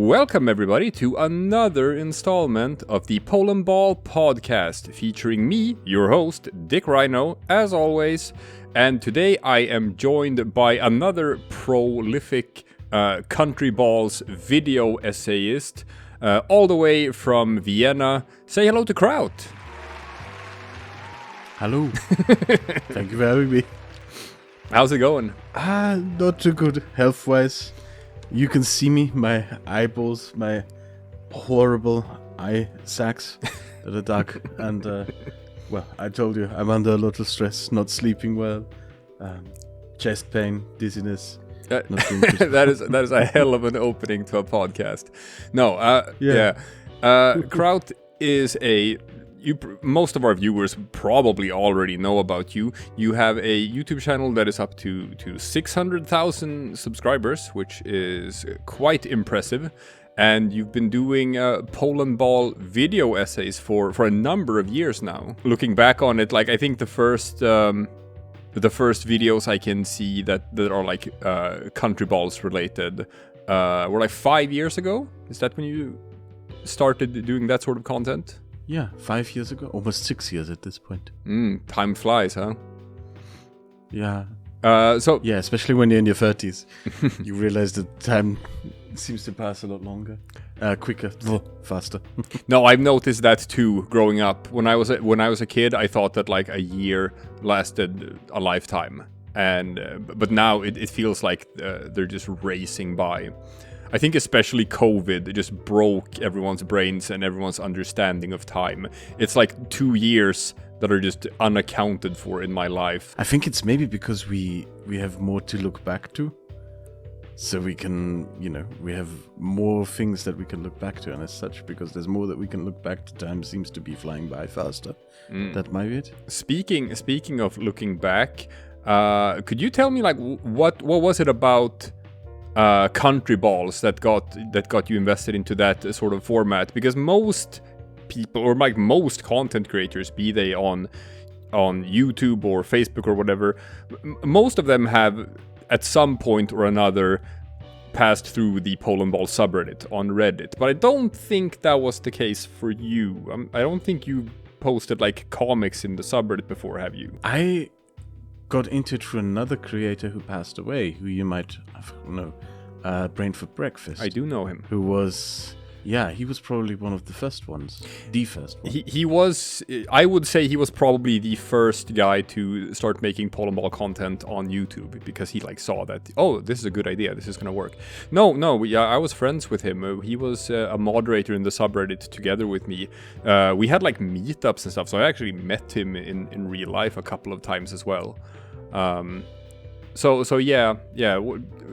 Welcome everybody to another installment of the Polandball Podcast, featuring me, your host, DickRhino, as always. And today I am joined by another prolific countryballs video essayist, all the way from Vienna. Say hello to KRAUT. Hello. Thank you for having me. How's it going? Not too good health-wise. You can see me, my eyeballs, my horrible eye sacs that are dark. And, well, I told you, I'm under a lot of stress, not sleeping well, chest pain, dizziness. That is a hell of an opening to a podcast. No, KRAUT is most of our viewers probably already know about you. You have a YouTube channel that is up to 600,000 subscribers, which is quite impressive. And you've been doing Polandball video essays for a number of years now. Looking back on it, like I think the first videos I can see that are like countryballs related were like 5 years ago. Is that when you started doing that sort of content? Yeah, 5 years ago, almost 6 years at this point. Time flies, huh? Yeah. Yeah, especially when you're in your 30s, you realize that time seems to pass a lot longer, quicker, faster. No, I've noticed that too. Growing up, when I was a kid, I thought that like a year lasted a lifetime, but now it feels like they're just racing by. I think especially COVID just broke everyone's brains and everyone's understanding of time. It's like 2 years that are just unaccounted for in my life. I think it's maybe because we have more to look back to. So we can, we have more things that we can look back to. And as such, because there's more that we can look back to, time seems to be flying by faster. That might be it. Speaking of looking back, could you tell me like what was it about countryballs that got you invested into that sort of format? Because most people, or like most content creators, be they on YouTube or Facebook or whatever, most of them have at some point or another passed through the Polandball subreddit on Reddit. But I don't think that was the case for you. I don't think you posted like comics in the subreddit before, have you? I got into it through another creator who passed away, who you might know, Brain for Breakfast. I do know him. Who was, he was probably one of the first ones. The first one. He was, I would say he was probably the first guy to start making Polandball content on YouTube, because he like saw that, oh, this is a good idea, this is gonna work. No, I was friends with him. He was a moderator in the subreddit together with me. We had like meetups and stuff, so I actually met him in real life a couple of times as well. So yeah,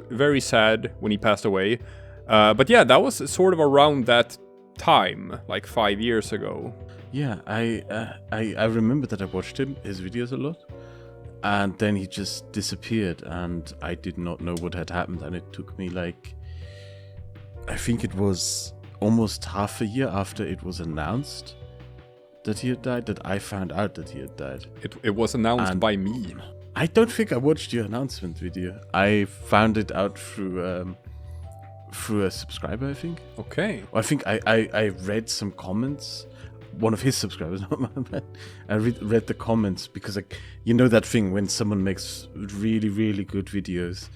very sad when he passed away. But yeah, that was sort of around that time, like 5 years ago. Yeah, I remember that I watched his videos a lot, and then he just disappeared, and I did not know what had happened, and it took me like, I think it was almost half a year after it was announced that he had died, that I found out that he had died. It was announced by me. I don't think I watched your announcement video. I found it out through a subscriber, I think. Okay. I think I read some comments. One of his subscribers, not mine. I read the comments because, that thing when someone makes really, really good videos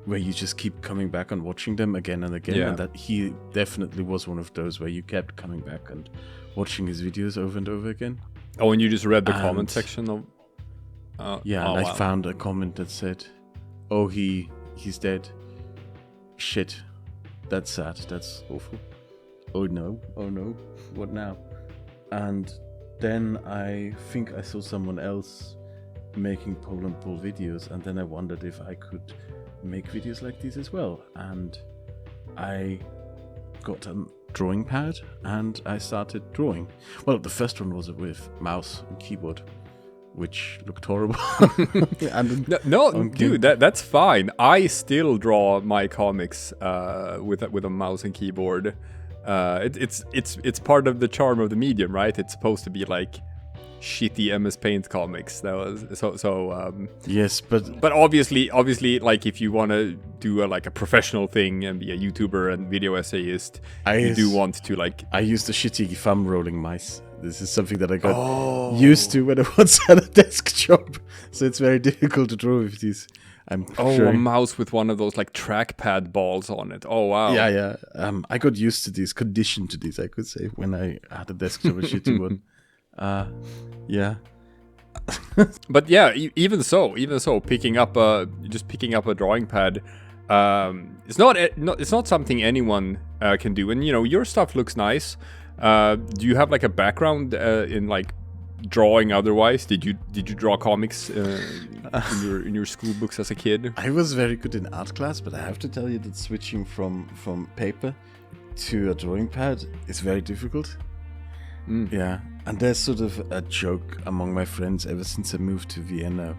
where you just keep coming back and watching them again and again. Yeah. And that he definitely was one of those where you kept coming back and watching his videos over and over again. Oh, and you just read the comment section of... I found a comment that said, "Oh, he's dead. Shit, that's sad. That's awful. Oh no, what now?" And then I think I saw someone else making Polandball videos, and then I wondered if I could make videos like these as well. And I got a drawing pad and I started drawing. Well, the first one was with mouse and keyboard, which looked horrible. Dude, that's fine. I still draw my comics with a mouse and keyboard. It's part of the charm of the medium, right? It's supposed to be like shitty MS Paint comics. That was yes, but obviously, like if you want to do a professional thing and be a YouTuber and video essayist, you do want to like. I used the shitty thumb rolling mice. This is something that I got used to when I was at a desk job, so it's very difficult to draw with these. I'm sure. A mouse with one of those like trackpad balls on it. Oh wow. Yeah. I got used to these, conditioned to these, I could say, when I had a desk job, a shitty one. Yeah. But yeah, even so, picking up a drawing pad, it's not something anyone can do. And your stuff looks nice. Do you have like a background in like drawing otherwise? Did you draw comics in your school books as a kid? I was very good in art class, but I have to tell you that switching from paper to a drawing pad is very difficult. Yeah, and there's sort of a joke among my friends ever since I moved to Vienna.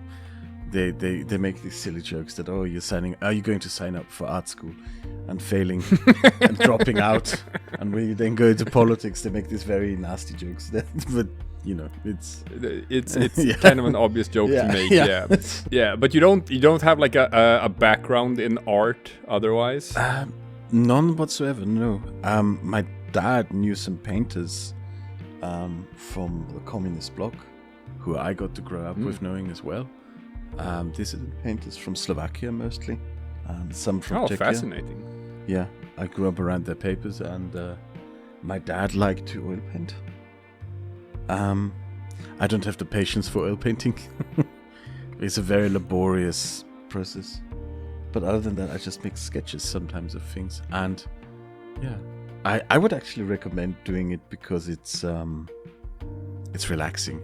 They make these silly jokes that, are you going to sign up for art school and failing and dropping out, and when you then go into politics they make these very nasty jokes. But it's yeah. Kind of an obvious joke to make. Yeah. But you don't have like a background in art otherwise? None whatsoever. No. My dad knew some painters from the communist bloc who I got to grow up with knowing as well. Dissident painters from Slovakia mostly, and some from Czechia. Oh, fascinating. Yeah, I grew up around their papers, and my dad liked to oil paint. I don't have the patience for oil painting. It's a very laborious process. But other than that, I just make sketches sometimes of things. And yeah, I would actually recommend doing it because it's relaxing.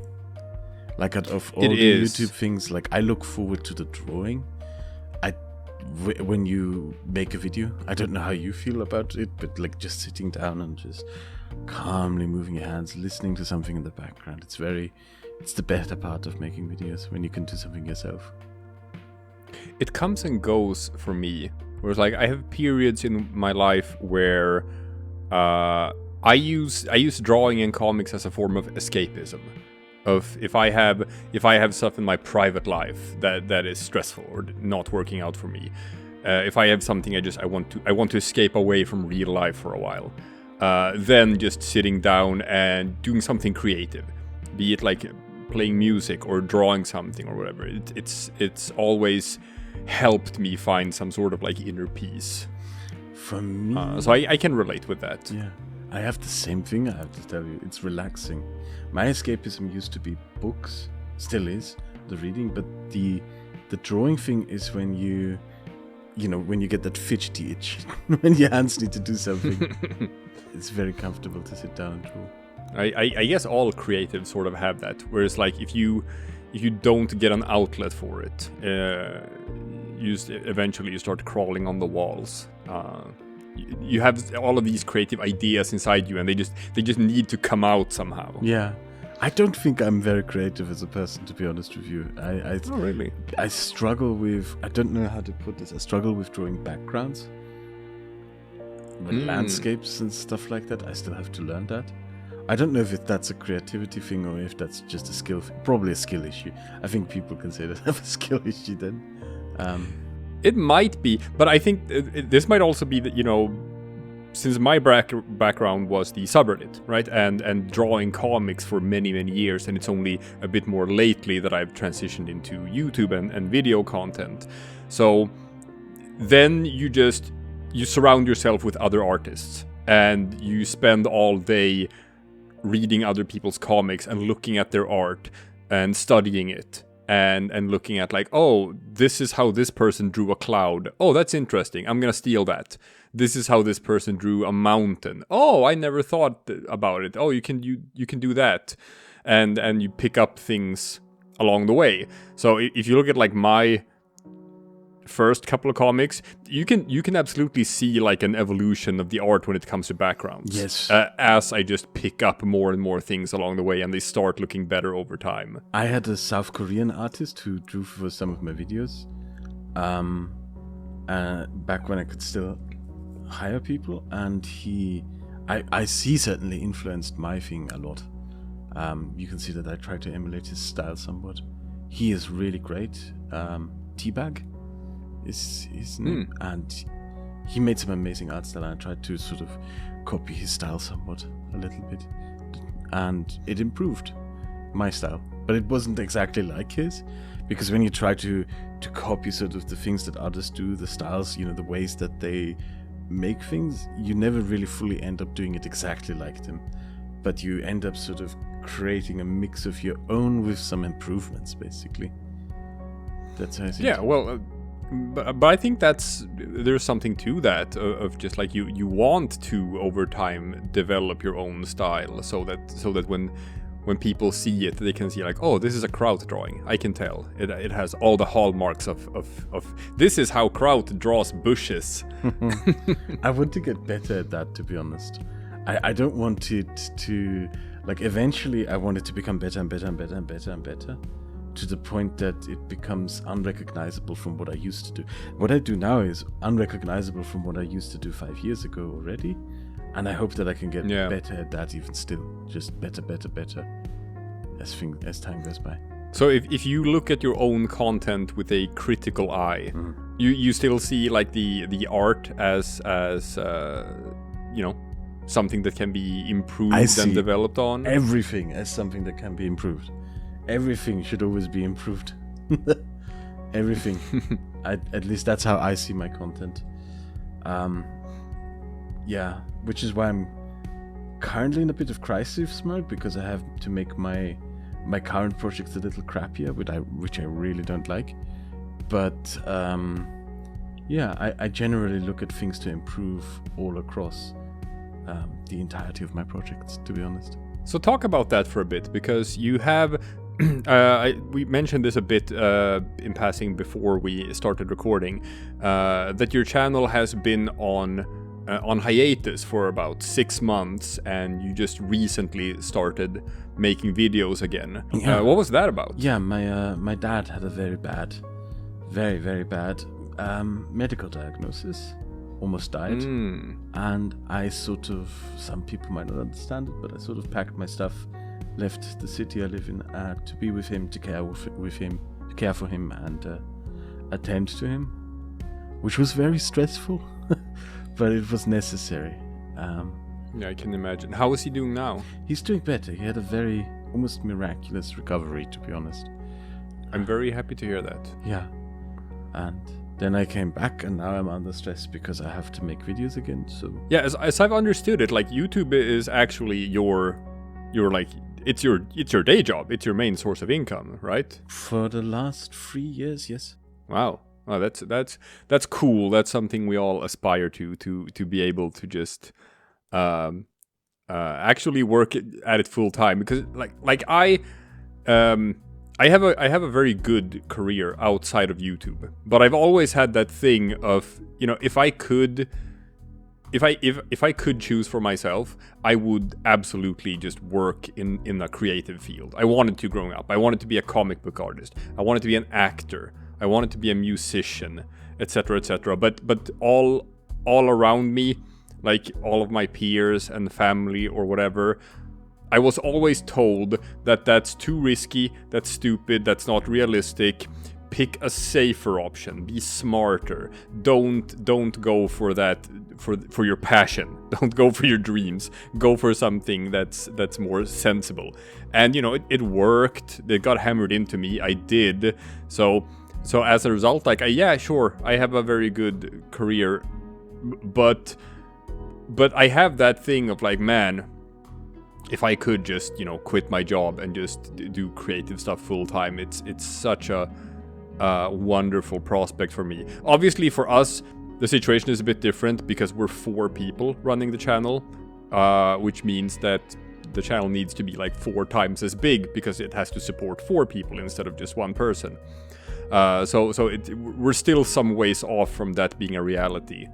Like out of all the YouTube things, like I look forward to the drawing. When you make a video, I don't know how you feel about it, but like just sitting down and just calmly moving your hands, listening to something in the background. It's the better part of making videos when you can do something yourself. It comes and goes for me. Whereas like I have periods in my life where I use drawing and comics as a form of escapism. Of if I have stuff in my private life that is stressful or not working out for me, if I have something I want to escape away from real life for a while, then just sitting down and doing something creative, be it like playing music or drawing something or whatever. It's always helped me find some sort of like inner peace. For me, so I can relate with that. Yeah. I have the same thing, I have to tell you. It's relaxing. My escapism used to be books, still is, the reading, but the drawing thing is when you get that fidgety itch, when your hands need to do something. It's very comfortable to sit down and draw. I guess all creatives sort of have that, whereas like if you don't get an outlet for it, eventually you start crawling on the walls. You have all of these creative ideas inside you, and they just need to come out somehow. Yeah, I don't think I'm very creative as a person, to be honest with you. Oh, really? I struggle with. I don't know how to put this. I struggle with drawing backgrounds, landscapes and stuff like that. I still have to learn that. I don't know if that's a creativity thing or if that's just a skill. Probably a skill issue. I think people can say they have a skill issue then. It might be, but I think this might also be that, since my background was the subreddit, right, and drawing comics for many, many years, and it's only a bit more lately that I've transitioned into YouTube and video content. So then you surround yourself with other artists, and you spend all day reading other people's comics and looking at their art and studying it. And looking at like, oh, this is how this person drew a cloud. Oh, that's interesting. I'm gonna steal that. This is how this person drew a mountain. Oh, I never thought about it. Oh, you can do that, and you pick up things along the way. So if you look at like my first couple of comics, you can absolutely see like an evolution of the art when it comes to backgrounds. Yes. As I just pick up more and more things along the way, and they start looking better over time. I had a South Korean artist who drew for some of my videos, back when I could still hire people, and he certainly influenced my thing a lot. You can see that I try to emulate his style somewhat. He is really great. Teabag is his name, and he made some amazing art style, and I tried to sort of copy his style somewhat a little bit, and it improved my style, but it wasn't exactly like his, because when you try to copy sort of the things that others do, the styles, the ways that they make things, you never really fully end up doing it exactly like them, but you end up sort of creating a mix of your own with some improvements, basically. That's how I see it. Yeah, well, but I think there's something to that of just like you want to over time develop your own style, so that when people see it, they can see like, oh, this is a KRAUT drawing. I can tell it has all the hallmarks of this is how KRAUT draws bushes. I want to get better at that, to be honest. I don't want it to, like, eventually I want it to become better and better and better and better and better, to the point that it becomes unrecognizable from what I used to do. What I do now is unrecognizable from what I used to do 5 years ago already, and I hope that I can get better at that even still. Just better as time goes by. So if you look at your own content with a critical eye, you still see like the art as something that can be improved and developed on? Everything as something that can be improved. Everything should always be improved. Everything. At least that's how I see my content. Which is why I'm currently in a bit of crisis mode, because I have to make my current projects a little crappier, which I really don't like. But I generally look at things to improve all across the entirety of my projects, to be honest. So talk about that for a bit, because you have we mentioned this a bit in passing before we started recording, that your channel has been on hiatus for about 6 months, and you just recently started making videos again. Yeah. What was that about? Yeah, my dad had a very bad medical diagnosis. Almost died. And I sort of, some people might not understand it, but I sort of packed my stuff, left the city I live in to be with him, to care for him and attend to him, which was very stressful, but it was necessary. Yeah, I can imagine. How is he doing now? He's doing better. He had a very almost miraculous recovery, to be honest. I'm very happy to hear that. Yeah. And then I came back, and now I'm under stress because I have to make videos again. So yeah, as I've understood it, like YouTube is actually your like it's your day job. It's your main source of income, right? For the last 3 years, yes. Wow. Well, that's cool. That's something we all aspire to be able to just actually work at it full time, because like I have a very good career outside of YouTube, but I've always had that thing of, if I could choose for myself, I would absolutely just work in a creative field. I wanted to growing up. I wanted to be a comic book artist. I wanted to be an actor. I wanted to be a musician, etc., etc. But all around me, like all of my peers and family or whatever, I was always told that that's too risky, that's stupid, that's not realistic. Pick a safer option. Be smarter. Don't go for that for your passion. Don't go for your dreams. Go for something that's more sensible. And it worked. It got hammered into me. I did. So as a result, like I have a very good career, but I have that thing of like, man, if I could just, quit my job and just do creative stuff full time, it's such a wonderful prospect for me. Obviously, for us, the situation is a bit different because we're 4 people running the channel, which means that the channel needs to be like 4 times as big because it has to support 4 people instead of just 1 person. So we're still some ways off from that being a reality.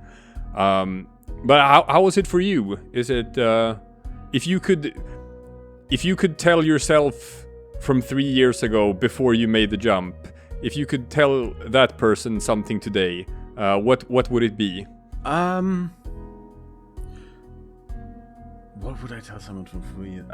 But how was it for you? Is it if you could tell yourself from 3 years ago before you made the jump, if you could tell that person something today, what would it be? What would I tell someone from 4 years?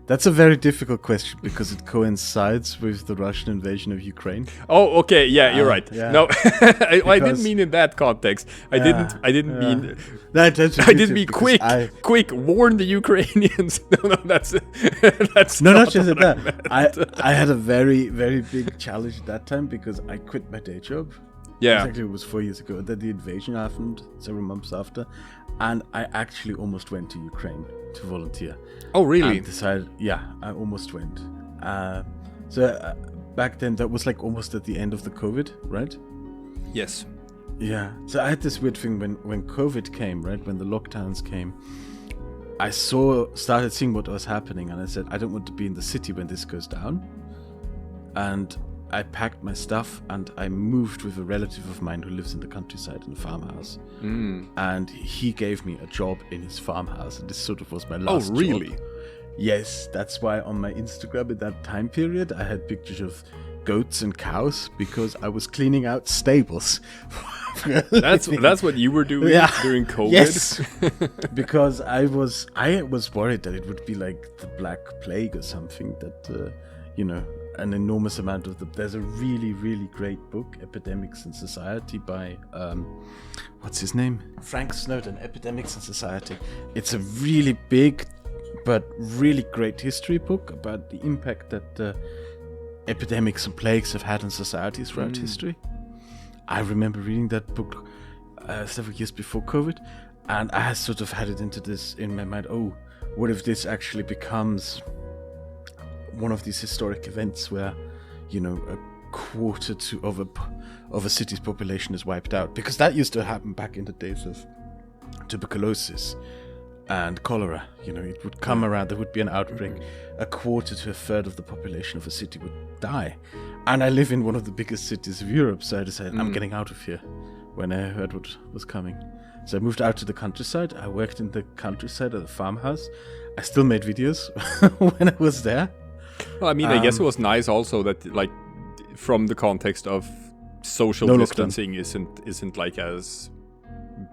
That's a very difficult question because it coincides with the Russian invasion of Ukraine. Oh, okay. Yeah, you're right. Yeah. No, I didn't mean in that context. I didn't mean. No, I didn't mean quick. Warn the Ukrainians. No, that's not just that. I had a very, very big challenge at that time because I quit my day job. Yeah, exactly. It was 4 years ago. Then the invasion happened several months after, and I actually almost went to Ukraine to volunteer. Oh, really? I almost went. So back then, that was like almost at the end of the COVID, right? Yes. Yeah. So I had this weird thing when COVID came, right? When the lockdowns came, I started seeing what was happening, and I said, I don't want to be in the city when this goes down. And I packed my stuff and I moved with a relative of mine who lives in the countryside in a farmhouse. And he gave me a job in his farmhouse, and this sort of was my last job. Oh, really? Yes, that's why on my Instagram at that time period I had pictures of goats and cows because I was cleaning out stables. That's what you were doing during COVID? Yes, because I was worried that it would be like the Black Plague or something, that an enormous amount of there's a really, really great book, Epidemics in Society, by what's his name? Frank Snowden, Epidemics in Society. It's a really big but really great history book about the impact that epidemics and plagues have had on societies throughout history. I remember reading that book several years before COVID, and I sort of had it in my mind, what if this actually becomes one of these historic events where, a quarter of a city's population is wiped out, because that used to happen back in the days of tuberculosis and cholera. It would come around, there would be an outbreak, a quarter to a third of the population of a city would die. And I live in one of the biggest cities of Europe, so I decided I'm getting out of here when I heard what was coming. So I moved out to the countryside. I worked in the countryside at a farmhouse. I still made videos when I was there. Well, I mean, I guess it was nice also that, like, from the context of social distancing isn't like as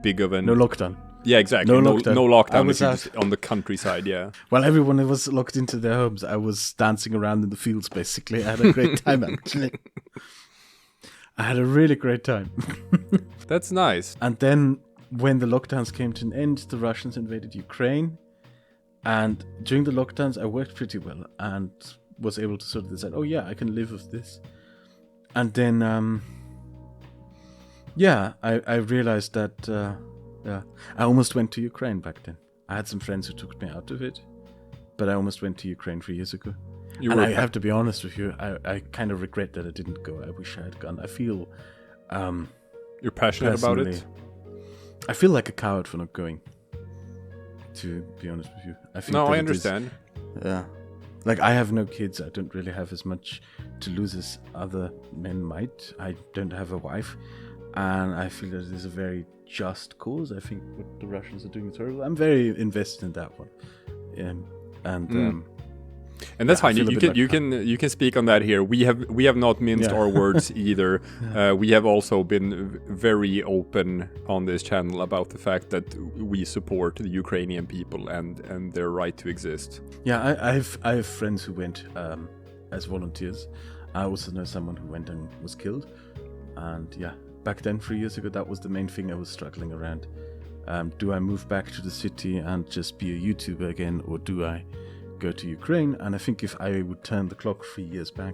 big of an... No lockdown. Yeah, exactly. No lockdown if you're just on the countryside, yeah. While everyone was locked into their homes, I was dancing around in the fields, basically. I had a great time, actually. I had a really great time. That's nice. And then when the lockdowns came to an end, the Russians invaded Ukraine. And during the lockdowns, I worked pretty well and was able to sort of decide, I can live with this. And then, I realized that, I almost went to Ukraine back then. I had some friends who took me out of it, but I almost went to Ukraine 3 years ago. I have to be honest with you, I kind of regret that I didn't go. I wish I had gone. I feel... You're passionate about it? I feel like a coward for not going, to be honest with you. I understand. Yeah. Like, I have no kids. I don't really have as much to lose as other men might. I don't have a wife. And I feel that it is a very just cause. I think what the Russians are doing is horrible. I'm very invested in that one. And that's fine. You can speak on that here. We have not minced our words either. We have also been very open on this channel about the fact that we support the Ukrainian people and their right to exist. Yeah, I have friends who went as volunteers. I also know someone who went and was killed. And back then, 3 years ago, that was the main thing I was struggling around. Do I move back to the city and just be a YouTuber again, or do I go to Ukraine? And I think if I would turn the clock 3 years back,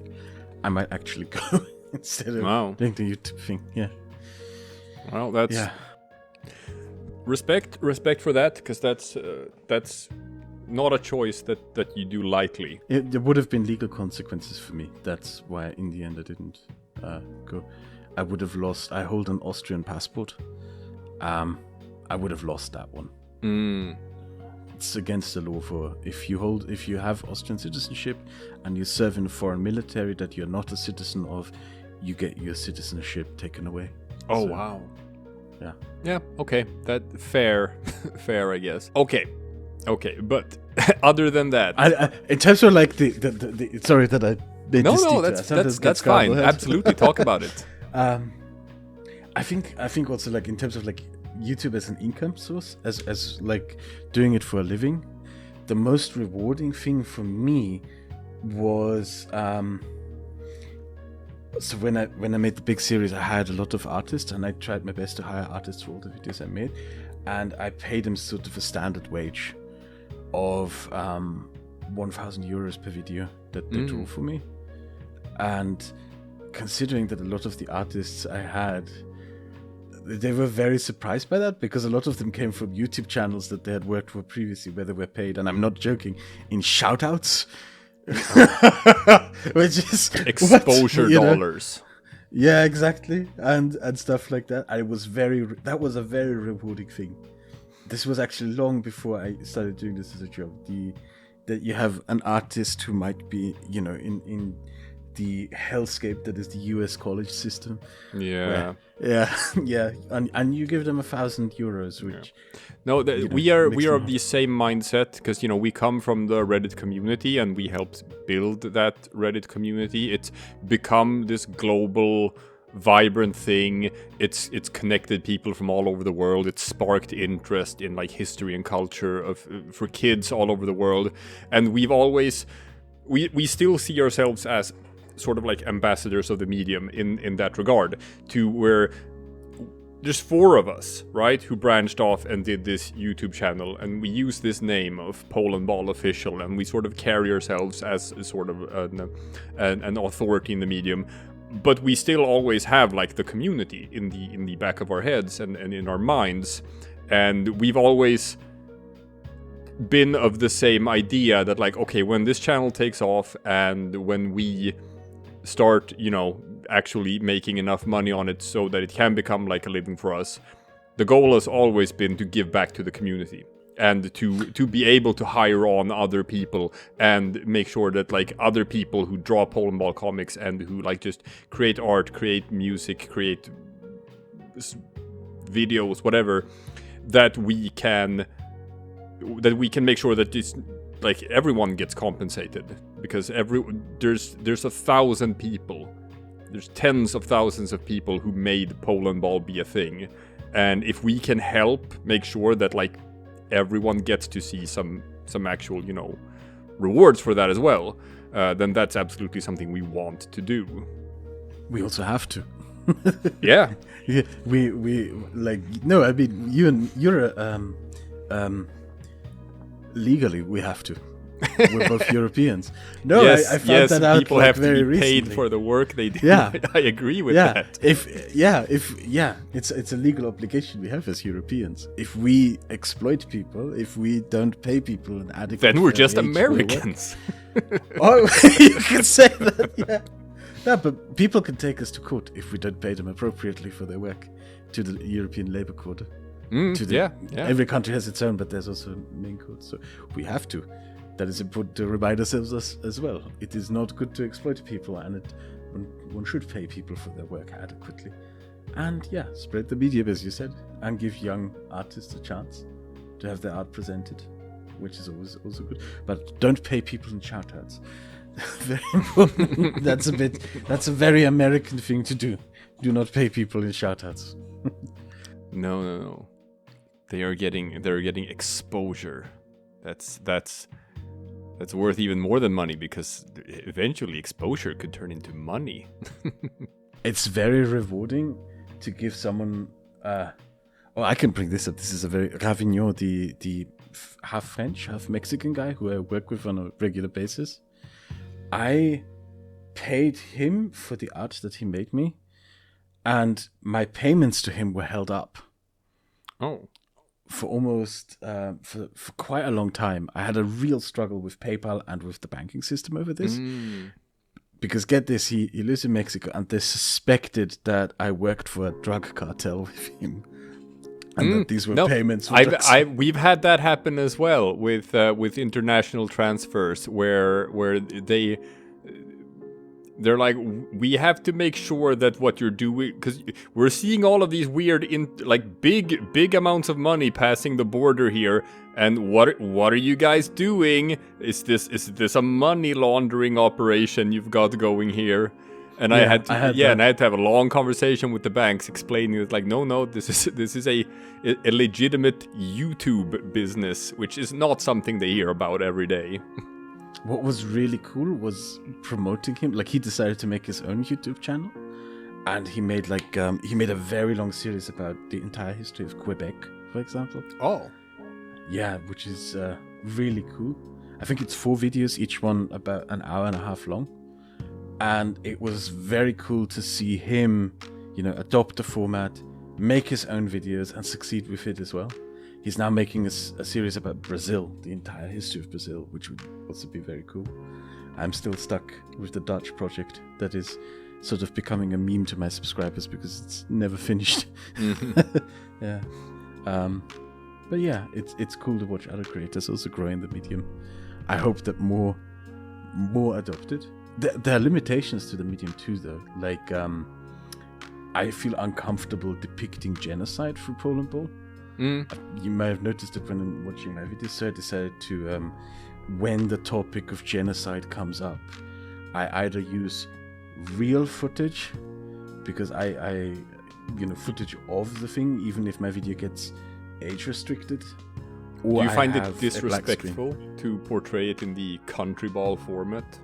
I might actually go instead of doing the YouTube thing. Yeah. Well, that's respect for that, because that's not a choice that you do lightly. There would have been legal consequences for me. That's why in the end I didn't go. I would have lost. I hold an Austrian passport. I would have lost that one. It's against the law for if you have Austrian citizenship and you serve in a foreign military that you're not a citizen of, you get your citizenship taken away. Oh, so, wow. Yeah. Yeah. Okay. That fair, I guess. Okay. But other than that, in terms of like the sorry that I made this detail. That's fine. Absolutely, talk about it. I think also like in terms of like YouTube as an income source, as like doing it for a living, the most rewarding thing for me was so when I made the big series, I hired a lot of artists, and I tried my best to hire artists for all the videos I made, and I paid them sort of a standard wage of 1,000 euros per video that they draw for me. And considering that a lot of the artists I had, they were very surprised by that, because a lot of them came from YouTube channels that they had worked for previously, where they were paid, and I'm not joking, in shout-outs. Which is exposure dollars. Yeah, exactly, and stuff like that. That was a very rewarding thing. This was actually long before I started doing this as a job. That you have an artist who might be, in the hellscape that is the US college system. Yeah. And you give them 1,000 euros, which... No, we are of the same mindset, because, we come from the Reddit community, and we helped build that Reddit community. It's become this global, vibrant thing. It's connected people from all over the world. It's sparked interest in like history and culture for kids all over the world. And we've always... We still see ourselves as sort of like ambassadors of the medium in that regard, to where there's 4 of us, right, who branched off and did this YouTube channel, and we use this name of Polandball Official, and we sort of carry ourselves as sort of an authority in the medium, but we still always have like the community in the back of our heads and in our minds, and we've always been of the same idea that like, okay, when this channel takes off and when we start, actually making enough money on it so that it can become like a living for us, the goal has always been to give back to the community and to be able to hire on other people and make sure that like other people who draw Polandball comics and who like just create art, create music, create videos, whatever, that we can make sure that this, like, everyone gets compensated, because there's 1,000 people, there's tens of thousands of people who made Polandball be a thing, and if we can help make sure that like everyone gets to see some actual rewards for that as well, then that's absolutely something we want to do. We also have to. Yeah. Yeah. We like, no, I mean, you're legally we have to. We're both Europeans. No, yes, I found that out people like have very to be paid recently. for the work they do. Yeah. I agree with that. It's a legal obligation we have as Europeans. If we exploit people, if we don't pay people an adequate, then we're just wage for their work- Americans. Oh, you can say that, yeah. Yeah, but people can take us to court if we don't pay them appropriately for their work, to the European Labour Court. Every country has its own, but there's also a main court, so we have to. That is important to remind ourselves as well. It is not good to exploit people, and one should pay people for their work adequately. And yeah, spread the medium, as you said, and give young artists a chance to have their art presented, which is always also good. But don't pay people in shout-outs. Very important. That's a very American thing to do. Do not pay people in shout-outs. No. They're getting exposure. That's worth even more than money, because eventually exposure could turn into money. It's very rewarding to give someone. I can bring this up. This is a very Ravignon, the half French, half Mexican guy who I work with on a regular basis. I paid him for the art that he made me, and my payments to him were held up. Oh. For almost for quite a long time. I had a real struggle with PayPal and with the banking system over this. Because get this, he lives in Mexico, and they suspected that I worked for a drug cartel with him, and that these were payments. We've had that happen as well with international transfers, where they're like, we have to make sure that what you're doing, because we're seeing all of these weird, big amounts of money passing the border here, and what are you guys doing? Is this a money laundering operation you've got going here? And I had to have a long conversation with the banks explaining that, like, no, this is a legitimate YouTube business, which is not something they hear about every day. What was really cool was promoting him. Like, he decided to make his own YouTube channel, and he made a very long series about the entire history of Quebec, for example. Oh, yeah, which is really cool. I think it's 4 videos, each one about an hour and a half long. And it was very cool to see him, adopt the format, make his own videos, and succeed with it as well. He's now making a series about Brazil, the entire history of Brazil, which would also be very cool. I'm still stuck with the Dutch project that is sort of becoming a meme to my subscribers because it's never finished. Yeah. But yeah, it's cool to watch other creators also grow in the medium. I hope that more adopt it. There are limitations to the medium too, though. Like, I feel uncomfortable depicting genocide through Polandball. You might have noticed it when I'm watching my videos, so I decided to, when the topic of genocide comes up, I either use real footage, because I footage of the thing, even if my video gets age restricted. Or do you find it disrespectful to portray it in the countryballs format?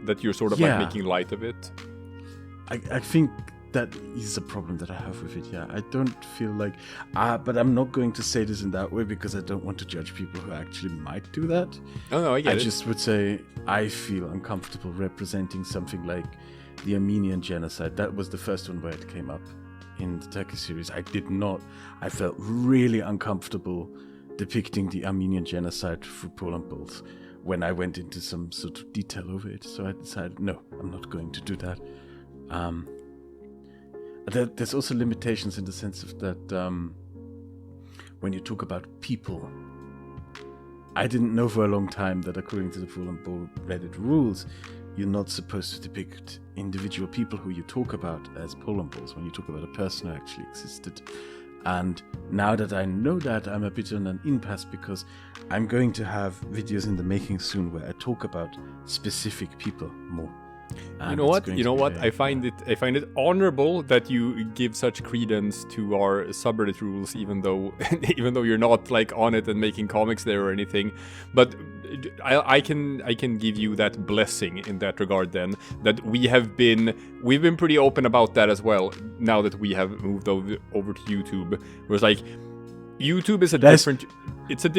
That you're sort of like making light of it? I think that is a problem that I have with it, yeah. I don't feel like... but I'm not going to say this in that way because I don't want to judge people who actually might do that. Oh, no, I get it. I just would say I feel uncomfortable representing something like the Armenian genocide. That was the first one where it came up in the Turkish series. I felt really uncomfortable depicting the Armenian genocide through Polandballs when I went into some sort of detail over it. So I decided, no, I'm not going to do that. There's also limitations in the sense of that when you talk about people, I didn't know for a long time that according to the Polandball Reddit rules, you're not supposed to depict individual people who you talk about as Polandballs when you talk about a person who actually existed. And now that I know that, I'm a bit on an impasse because I'm going to have videos in the making soon where I talk about specific people more. You know what? I find it honorable that you give such credence to our subreddit rules, even though you're not like on it and making comics there or anything. But I can give you that blessing in that regard. Then that we've been pretty open about that as well. Now that we have moved over to YouTube, where it's like YouTube is different.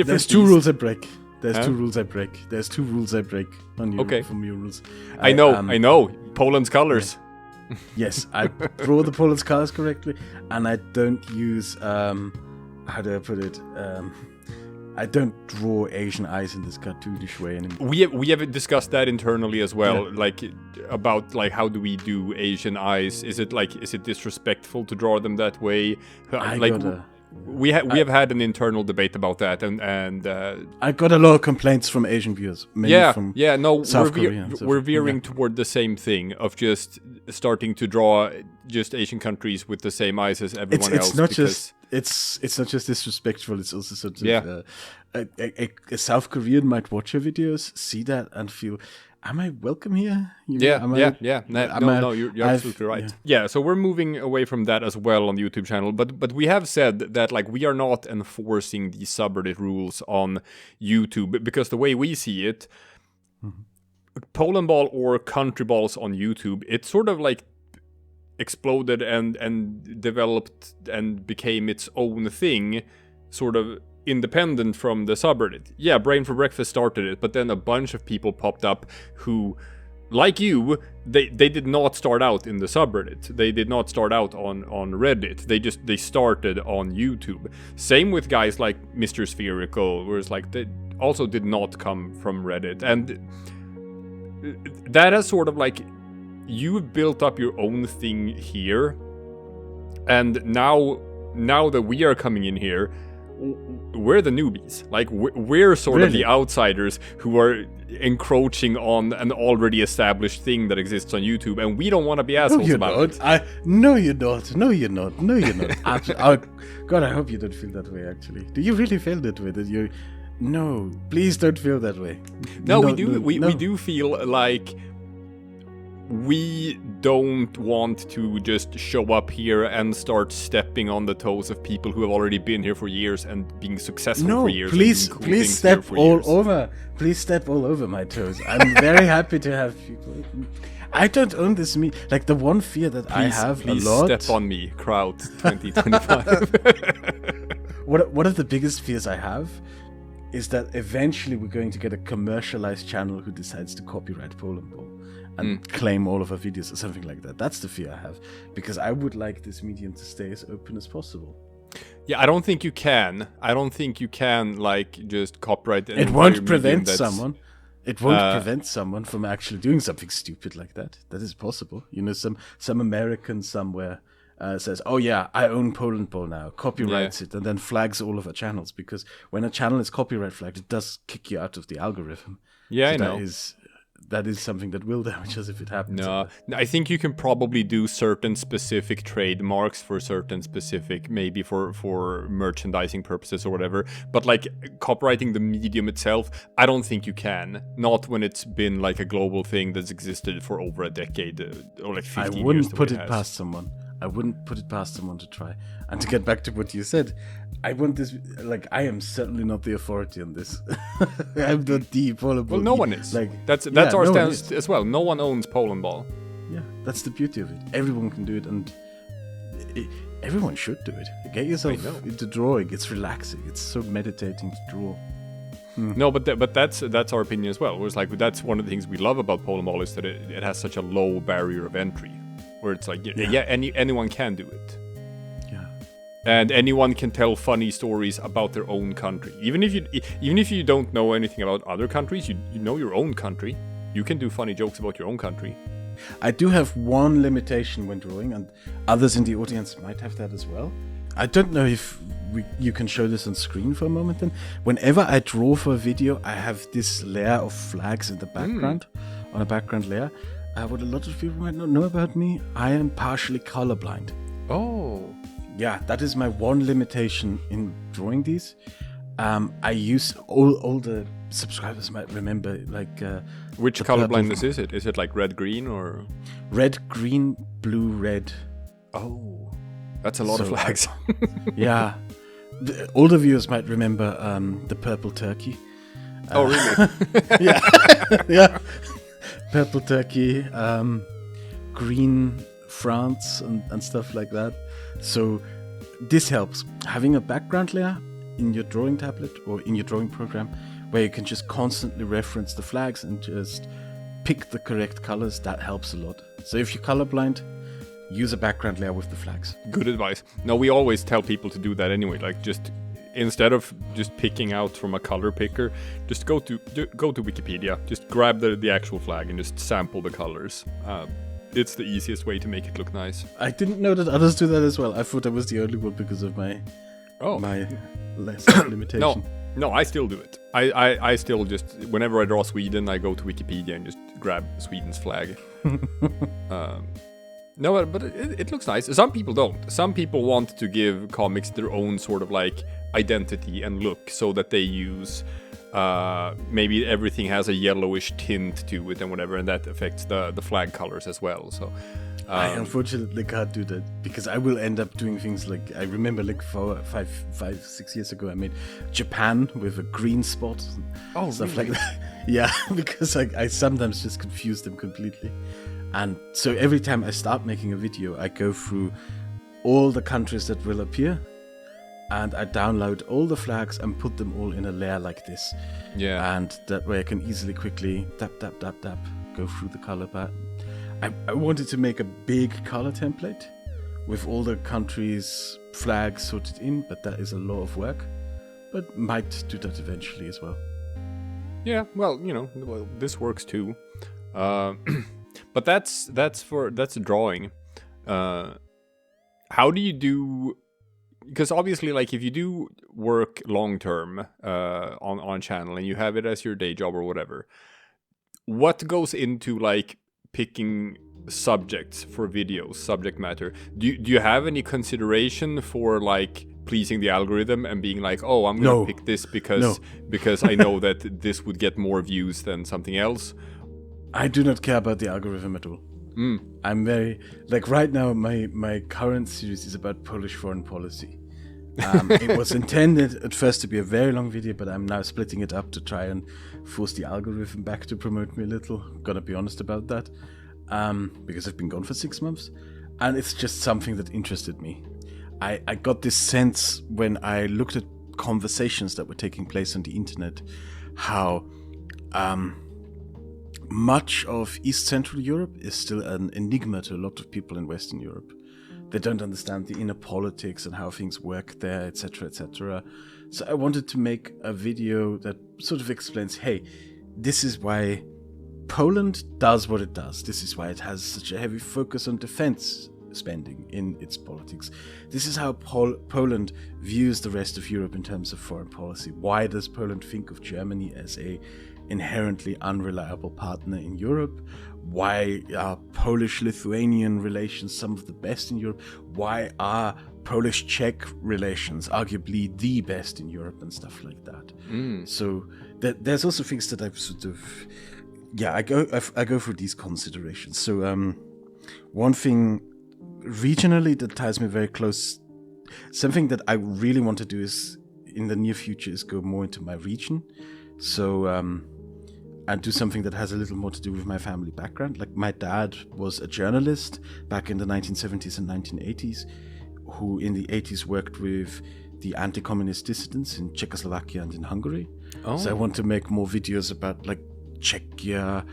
There's two rules I break. There's 2 rules I break. There's 2 rules I break on you from your rules. I know. Poland's colors. Yeah. Yes, I draw the Poland's colors correctly, and I don't use how do I put it? I don't draw Asian eyes in this cartoonish way anymore. We have discussed that internally as well, like about like how do we do Asian eyes? Is it disrespectful to draw them that way? We have had an internal debate about that, and I got a lot of complaints from Asian viewers. South Korea. We're veering toward the same thing of just starting to draw just Asian countries with the same eyes as everyone else. It's not just disrespectful. It's also sort of a South Korean might watch your videos, see that, and feel, am I welcome here? You're absolutely right. Yeah, so we're moving away from that as well on the YouTube channel, but we have said that like we are not enforcing the subreddit rules on YouTube because the way we see it, Polandball or countryballs on YouTube, it's sort of like exploded and developed and became its own thing, sort of independent from the subreddit. Yeah, Brain for Breakfast started it, but then a bunch of people popped up who, like you, they did not start out in the subreddit. They did not start out on Reddit. They started on YouTube. Same with guys like Mr. Spherical, where it's like they also did not come from Reddit. And that has sort of like, you've built up your own thing here, and now that we are coming in here, we're the newbies. Like we're sort of the outsiders who are encroaching on an already established thing that exists on YouTube, and we don't want to be assholes about it. No, you're not. God, I hope you don't feel that way. Actually, do you really feel that way? No, please don't feel that way. No, we do. We do feel like we don't want to just show up here and start stepping on the toes of people who have already been here for years and being successful for years. Please step all over. Please step all over my toes. I'm very happy to have people. I don't own this like the one fear that I have a lot. Please step on me, KRAUT 2025. One of the biggest fears I have is that eventually we're going to get a commercialized channel who decides to copyright Polandball and claim all of our videos or something like that. That's the fear I have, because I would like this medium to stay as open as possible. Yeah, I don't think you can. Like just copyright. It won't prevent someone. It won't prevent someone from actually doing something stupid like that. That is possible. You know, some American somewhere says, "Oh yeah, I own Polandball now," copyrights it, and then flags all of our channels, because when a channel is copyright flagged, it does kick you out of the algorithm. Yeah, so I know. That is something that will damage us if it happens. No, I think you can probably do certain specific trademarks for certain specific, maybe for merchandising purposes or whatever. But like copyrighting the medium itself, I don't think you can. Not when it's been like a global thing that's existed for over a decade or like 15 years. I wouldn't put it past someone. I wouldn't put it past someone to try. And to get back to what you said, I want this, like, I am certainly not the authority on this. I'm not the Polandball. Well, no one is. Like, that's our stance as well. No one owns Polandball. Yeah, that's the beauty of it. Everyone can do it, and everyone should do it. Get yourself into drawing. It's relaxing. It's so meditating to draw. No, but that's our opinion as well. Whereas like that's one of the things we love about Polandball is that it has such a low barrier of entry, where it's like anyone can do it. Yeah, and anyone can tell funny stories about their own country. Even if you don't know anything about other countries, you know your own country. You can do funny jokes about your own country. I do have one limitation when drawing, and others in the audience might have that as well. I don't know if you can show this on screen for a moment then. Whenever I draw for a video, I have this layer of flags in the background, on a background layer. What a lot of people might not know about me, I am partially colorblind. Oh. Yeah, that is my one limitation in drawing these. I use, all the subscribers might remember, like... Which color blindness is it? Is it like red-green or...? Red, green, blue, red. Oh, that's a lot of flags. Yeah. The older viewers might remember the purple turkey. Oh, really? Yeah. Yeah. Purple turkey, green France and stuff like that. So this helps. Having a background layer in your drawing tablet or in your drawing program where you can just constantly reference the flags and just pick the correct colors, that helps a lot. So if you're colorblind, use a background layer with the flags. Good advice. No, we always tell people to do that anyway. Like, just instead of just picking out from a color picker, just go to Wikipedia. Just grab the actual flag and just sample the colors. It's the easiest way to make it look nice. I didn't know that others do that as well. I thought I was the only one because of my less limitation. No, I still do it. I still just, whenever I draw Sweden, I go to Wikipedia and just grab Sweden's flag. No, but it looks nice. Some people don't. Some people want to give comics their own sort of like identity and look, so that they use maybe everything has a yellowish tint to it and whatever, and that affects the flag colors as well. So I unfortunately can't do that, because I will end up doing things like, I remember like 5-6 years ago I made Japan with a green spot and stuff really? like that. Yeah, because I sometimes just confuse them completely. And so every time I start making a video, I go through all the countries that will appear, and I download all the flags and put them all in a layer like this. Yeah. And that way I can easily quickly tap, go through the color pattern. I wanted to make a big color template with all the countries' flags sorted in, but that is a lot of work. But might do that eventually as well. Yeah, well, this works too. But that's a drawing. How do you do? Because obviously, like, if you do work long term on a channel and you have it as your day job or whatever, what goes into like picking subjects for videos, subject matter? Do you have any consideration for like pleasing the algorithm and being like, oh, I'm gonna pick this because I know that this would get more views than something else? I do not care about the algorithm at all. I'm very, like right now, my current series is about Polish foreign policy. It was intended at first to be a very long video, but I'm now splitting it up to try and force the algorithm back to promote me a little. Gotta be honest about that, because I've been gone for 6 months, and it's just something that interested me. I got this sense when I looked at conversations that were taking place on the internet, how much of East Central Europe is still an enigma to a lot of people in Western Europe. They don't understand the inner politics and how things work there, etc., etc. So I wanted to make a video that sort of explains, hey, this is why Poland does what it does. This is why it has such a heavy focus on defense spending in its politics. This is how Poland views the rest of Europe in terms of foreign policy. Why does Poland think of Germany as a inherently unreliable partner in Europe? Why are Polish-Lithuanian relations some of the best in Europe? Why are Polish-Czech relations arguably the best in Europe and stuff like that? So there's also things that I've sort of, I go through these considerations. So one thing regionally that ties me very close, something that I really want to do is in the near future is go more into my region. So and do something that has a little more to do with my family background. Like my dad was a journalist back in the 1970s and 1980s, who in the 80s worked with the anti-communist dissidents in Czechoslovakia and in Hungary. So I want to make more videos about like Czechia,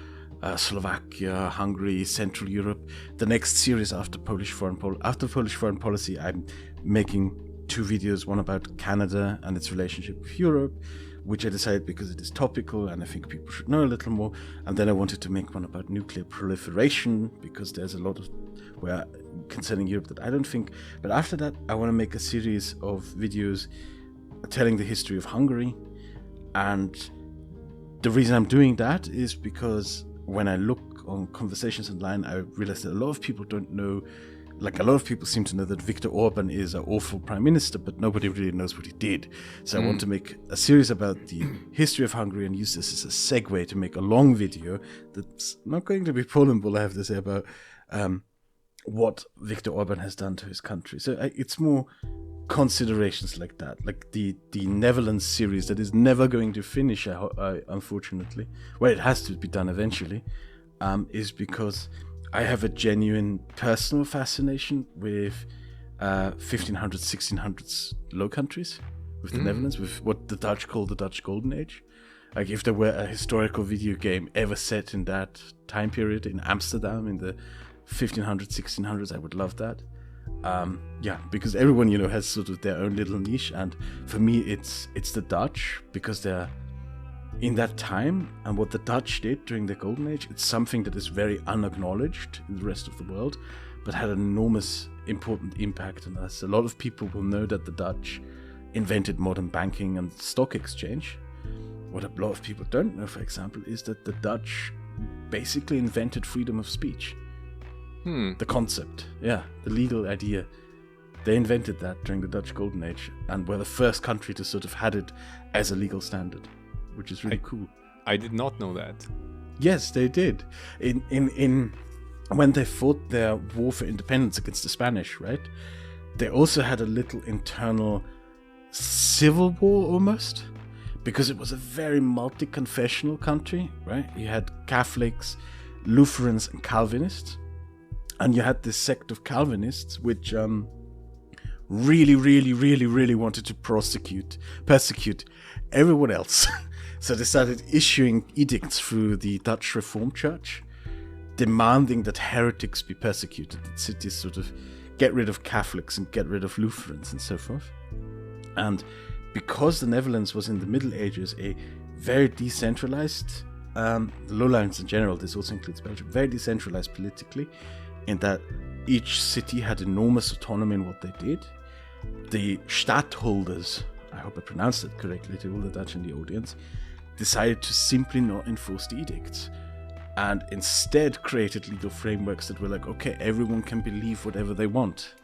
Slovakia, Hungary, Central Europe. The next series after Polish foreign policy, I'm making 2 videos, one about Canada and its relationship with Europe, which I decided because it is topical and I think people should know a little more. And then I wanted to make one about nuclear proliferation because there's a lot of concerning Europe that I don't think. But after that, I want to make a series of videos telling the history of Hungary. And the reason I'm doing that is because when I look on conversations online, I realized that a lot of people don't know. Like a lot of people seem to know that Viktor Orban is an awful prime minister, but nobody really knows what he did. So I want to make a series about the history of Hungary and use this as a segue to make a long video that's not going to be Polandball, I have to say, about what Viktor Orban has done to his country. So it's more considerations like that, like the Netherlands series that is never going to finish, unfortunately. Well, it has to be done eventually, is because I have a genuine personal fascination with 1500s, 1600s Low Countries, with the Netherlands, with what the Dutch call the Dutch Golden Age. Like if there were a historical video game ever set in that time period in Amsterdam in the 1500s, 1600s, I would love that. Because everyone, has sort of their own little niche, and for me it's the Dutch, because they're in that time, and what the Dutch did during the Golden Age, it's something that is very unacknowledged in the rest of the world, but had an enormous important impact on us. A lot of people will know that the Dutch invented modern banking and stock exchange. What a lot of people don't know, for example, is that the Dutch basically invented freedom of speech. The concept, the legal idea. They invented that during the Dutch Golden Age and were the first country to sort of had it as a legal standard, which is really cool. I did not know that. Yes, they did. In when they fought their war for independence against the Spanish, right? They also had a little internal civil war almost, because it was a very multi-confessional country, right? You had Catholics, Lutherans, and Calvinists, and you had this sect of Calvinists which really wanted to persecute everyone else. So they started issuing edicts through the Dutch Reformed Church, demanding that heretics be persecuted, that cities sort of get rid of Catholics and get rid of Lutherans and so forth. And because the Netherlands was in the Middle Ages a very decentralized, the lowlands in general, this also includes Belgium, very decentralized politically, in that each city had enormous autonomy in what they did. The stadtholders, I hope I pronounced it correctly to all the Dutch in the audience, decided to simply not enforce the edicts, and instead created legal frameworks that were like, okay, everyone can believe whatever they want.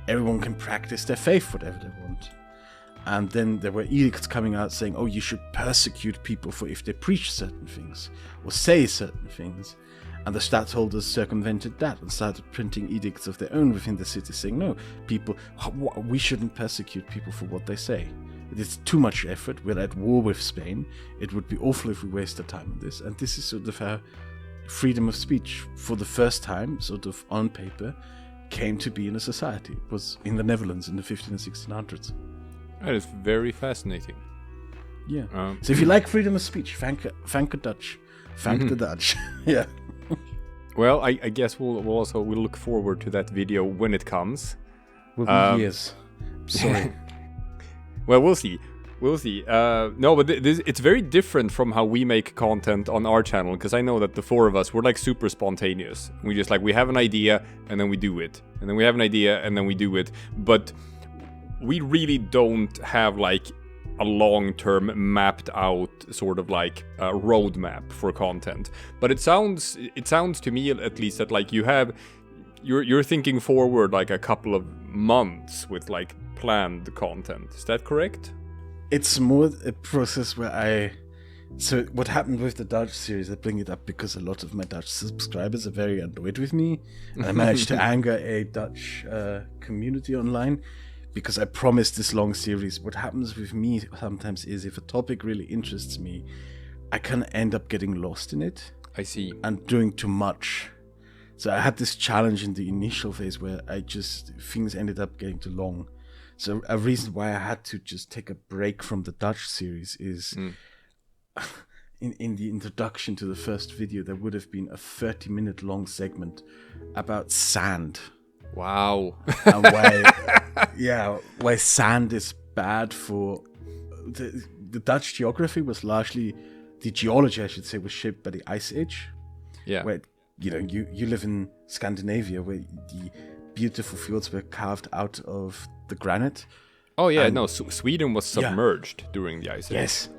Everyone can practice their faith whatever they want. And then there were edicts coming out saying, oh, you should persecute people for if they preach certain things or say certain things. And the stadtholders circumvented that and started printing edicts of their own within the city, saying, no, people, we shouldn't persecute people for what they say. It's too much effort. We're at war with Spain. It would be awful if we wasted time on this. And this is sort of how freedom of speech, for the first time, sort of on paper, came to be in a society. It was in the Netherlands in the 1500s and 1600s. That is very fascinating. Yeah. So if you like freedom of speech, thank the Dutch. Thank the Dutch. Yeah. Well, I guess we'll look forward to that video when it comes. Will be years. Sorry. Well, we'll see. No, but it's very different from how we make content on our channel, because I know that the four of us, we're like super spontaneous. We just we have an idea and then we do it. And then we have an idea and then we do it. But we really don't have like a long-term mapped out sort of like a roadmap for content. But it sounds to me at least that like you're thinking forward like a couple of months with like planned content. Is that correct? It's more a process where so what happened with the Dutch series, I bring it up because a lot of my Dutch subscribers are very annoyed with me. And I managed to anger a Dutch community online because I promised this long series. What happens with me sometimes is if a topic really interests me, I can end up getting lost in it. I see. And doing too much. So I had this challenge in the initial phase where things ended up getting too long. So a reason why I had to just take a break from the Dutch series is in the introduction to the first video, there would have been a 30-minute long segment about sand. Wow. And why sand is bad for the Dutch geography was largely, the geology I should say, was shaped by the Ice Age. Yeah. Where you live in Scandinavia where the beautiful fjords were carved out of the granite. Oh yeah, Sweden was submerged during the Ice Age. Yes.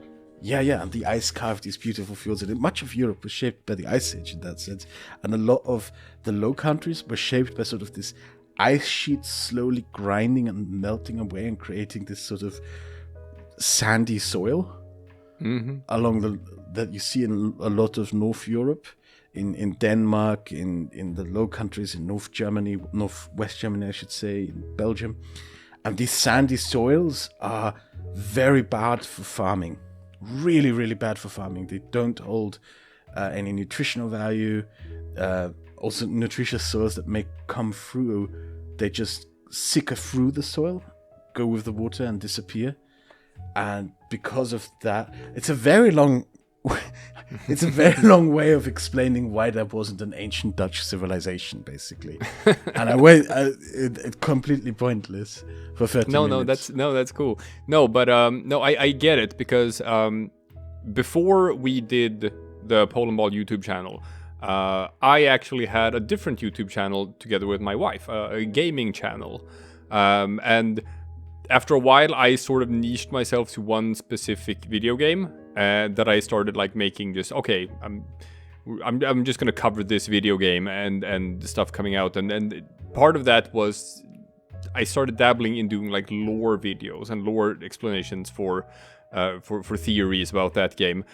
Yeah, and the ice carved these beautiful fjords. And much of Europe was shaped by the Ice Age in that sense. And a lot of the Low Countries were shaped by sort of this ice sheet slowly grinding and melting away and creating this sort of sandy soil along that you see in a lot of North Europe, in Denmark, in the Low Countries, in Northwest Germany, I should say, in Belgium. And these sandy soils are very bad for farming. Really, really bad for farming. They don't hold any nutritional value. Also, nutritious soils that may come through, they just sicker through the soil, go with the water and disappear. And because of that, it's a very long way of explaining why there wasn't an ancient Dutch civilization, basically. And it's completely pointless for 30 minutes. That's cool. No, but I get it, because before we did the Polandball YouTube channel, I actually had a different YouTube channel together with my wife, a gaming channel, and after a while, I sort of niched myself to one specific video game that I started like making. Just okay, I'm just gonna cover this video game and the stuff coming out, and part of that was I started dabbling in doing like lore videos and lore explanations for theories about that game.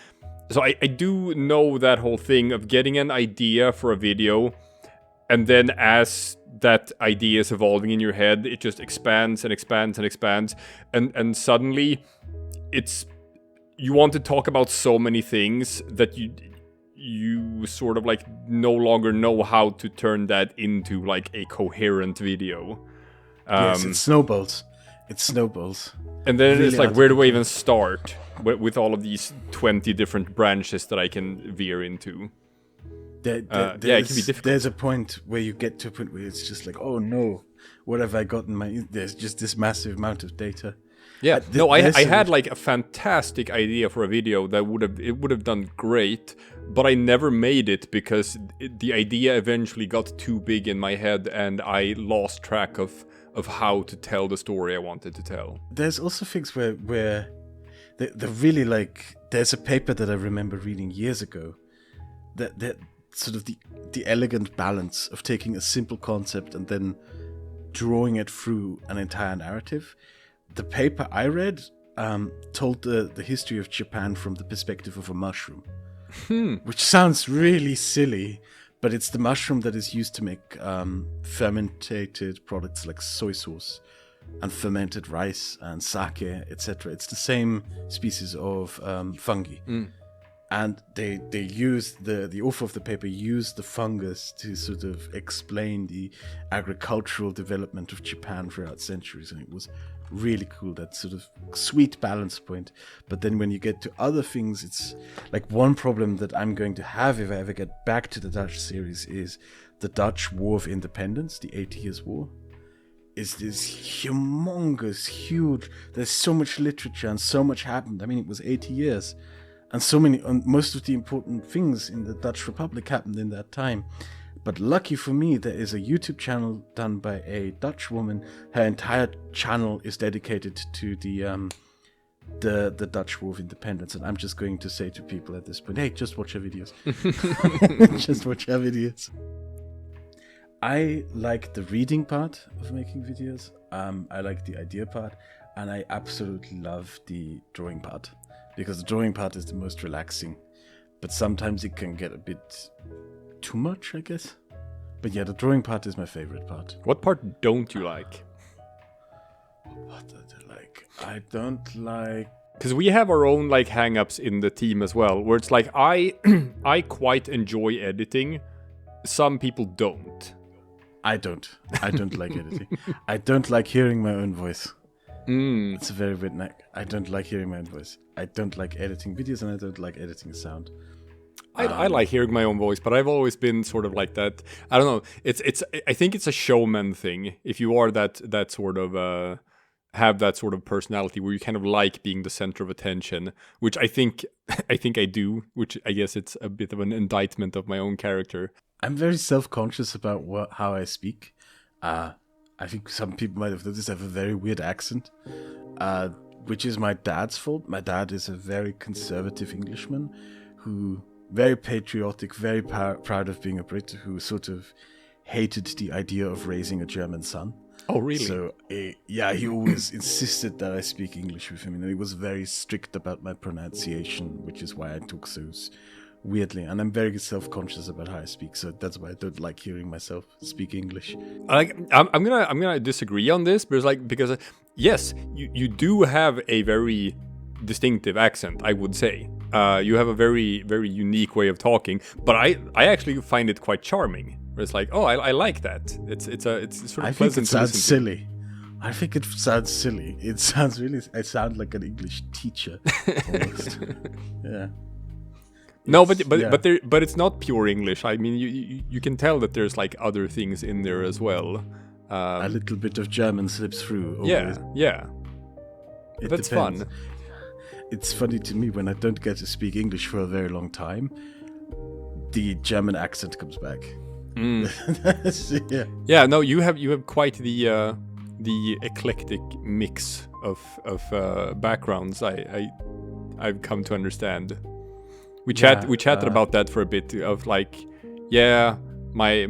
So I do know that whole thing of getting an idea for a video, and then as that idea is evolving in your head, it just expands and expands and expands, and suddenly you want to talk about so many things that you sort of like no longer know how to turn that into like a coherent video. Yes, it snowballs. And then really it's like, where do I even start with all of these 20 different branches that I can veer into? It can be difficult. There's a point where you get to a point where it's just like, oh no, what have I got in my... There's just this massive amount of data. Yeah, I had like a fantastic idea for a video that would have done great, but I never made it because the idea eventually got too big in my head and I lost track of how to tell the story I wanted to tell. There's also things where they're really like... There's a paper that I remember reading years ago that sort of the elegant balance of taking a simple concept and then drawing it through an entire narrative. The paper I read told the history of Japan from the perspective of a mushroom, which sounds really silly, but it's the mushroom that is used to make fermented products like soy sauce and fermented rice and sake, etc. It's the same species of fungi. And they use the author of the paper used the fungus to sort of explain the agricultural development of Japan throughout centuries, and it was really cool, that sort of sweet balance point. But then when you get to other things, it's like one problem that I'm going to have if I ever get back to the Dutch series is the Dutch War of Independence, the 80 Years' War. Is this humongous, huge, there's so much literature and so much happened. I mean, it was 80 years. And so many, most of the important things in the Dutch Republic happened in that time. But lucky for me, there is a YouTube channel done by a Dutch woman. Her entire channel is dedicated to the Dutch War of Independence. And I'm just going to say to people at this point, hey, just watch her videos. Just watch her videos. I like the reading part of making videos. I like the idea part. And I absolutely love the drawing part. Because the drawing part is the most relaxing. But sometimes it can get a bit too much, I guess. But yeah, the drawing part is my favorite part. What part don't you like? What don't I like? I don't like... Because we have our own like hang-ups in the team as well, where it's like I quite enjoy editing. Some people don't. I don't like editing. I don't like hearing my own voice. It's a very weird neck. I don't like hearing my own voice. I don't like editing videos, and I don't like editing sound. I like hearing my own voice, but I've always been sort of like that. I don't know. It's. I think it's a showman thing. If you are that sort of have that sort of personality where you kind of like being the center of attention, which I think I do. Which I guess it's a bit of an indictment of my own character. I'm very self-conscious about how I speak. I think some people might have noticed I have a very weird accent, which is my dad's fault. My dad is a very conservative Englishman who, very patriotic, very proud of being a Brit, who sort of hated the idea of raising a German son. Oh, really? So, he always insisted that I speak English with him, and he was very strict about my pronunciation, which is why I talk so weirdly, and I'm very self-conscious about how I speak, so that's why I don't like hearing myself speak English. I'm gonna disagree on this, because yes, you do have a very distinctive accent, I would say. You have a very, very unique way of talking, but I actually find it quite charming. It's like, oh, I like that. It's sort of pleasant to listen to. Silly. I think it sounds silly. It sounds really. I sound like an English teacher almost. Yeah. No, but it's not pure English. I mean, you can tell that there's like other things in there as well. A little bit of German slips through. Yeah. That's fun. It's funny to me when I don't get to speak English for a very long time. The German accent comes back. Yeah. No, you have quite the eclectic mix of backgrounds. I've come to understand. We chatted about that for a bit of like, yeah, my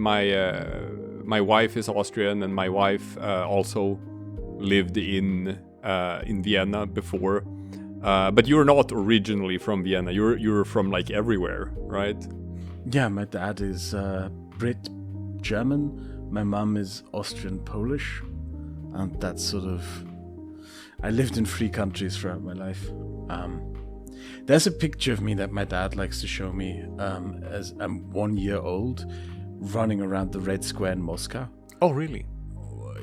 wife is Austrian, and my wife also lived in Vienna before, but you're not originally from Vienna. You're from like everywhere, right? Yeah, my dad is Brit German. My mom is Austrian Polish, and that's sort of. I lived in 3 countries throughout my life. There's a picture of me that my dad likes to show me as I'm 1 year old, running around the Red Square in Moscow. Oh, really?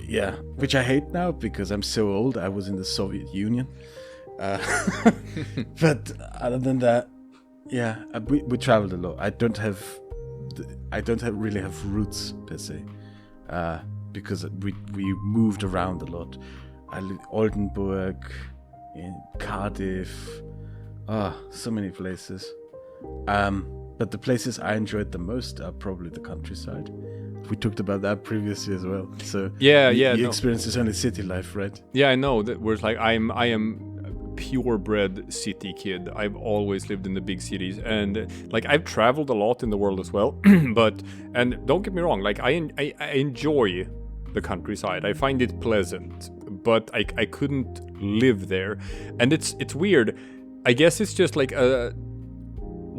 Yeah, which I hate now because I'm so old. I was in the Soviet Union. But other than that, yeah, we traveled a lot. I don't really have roots per se, because we moved around a lot. I lived in Oldenburg, in Cardiff. So many places. But the places I enjoyed the most are probably the countryside. We talked about that previously as well. So you experience this only city life, right? Yeah, I know that. Whereas like I am a purebred city kid. I've always lived in the big cities, and like I've traveled a lot in the world as well. And don't get me wrong, like I enjoy the countryside. I find it pleasant, but I couldn't live there, and it's weird. I guess it's just like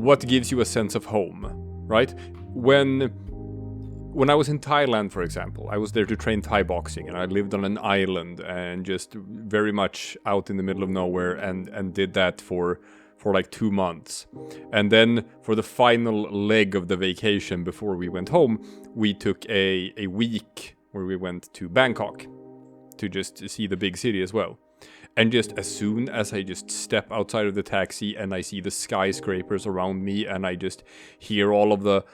what gives you a sense of home, right? when I was in Thailand, for example, I was there to train Thai boxing, and I lived on an island and just very much out in the middle of nowhere, and did that for like 2 months. And then for the final leg of the vacation before we went home, we took a week where we went to Bangkok to just see the big city as well. And just as soon as I just step outside of the taxi and I see the skyscrapers around me, and I just hear all of the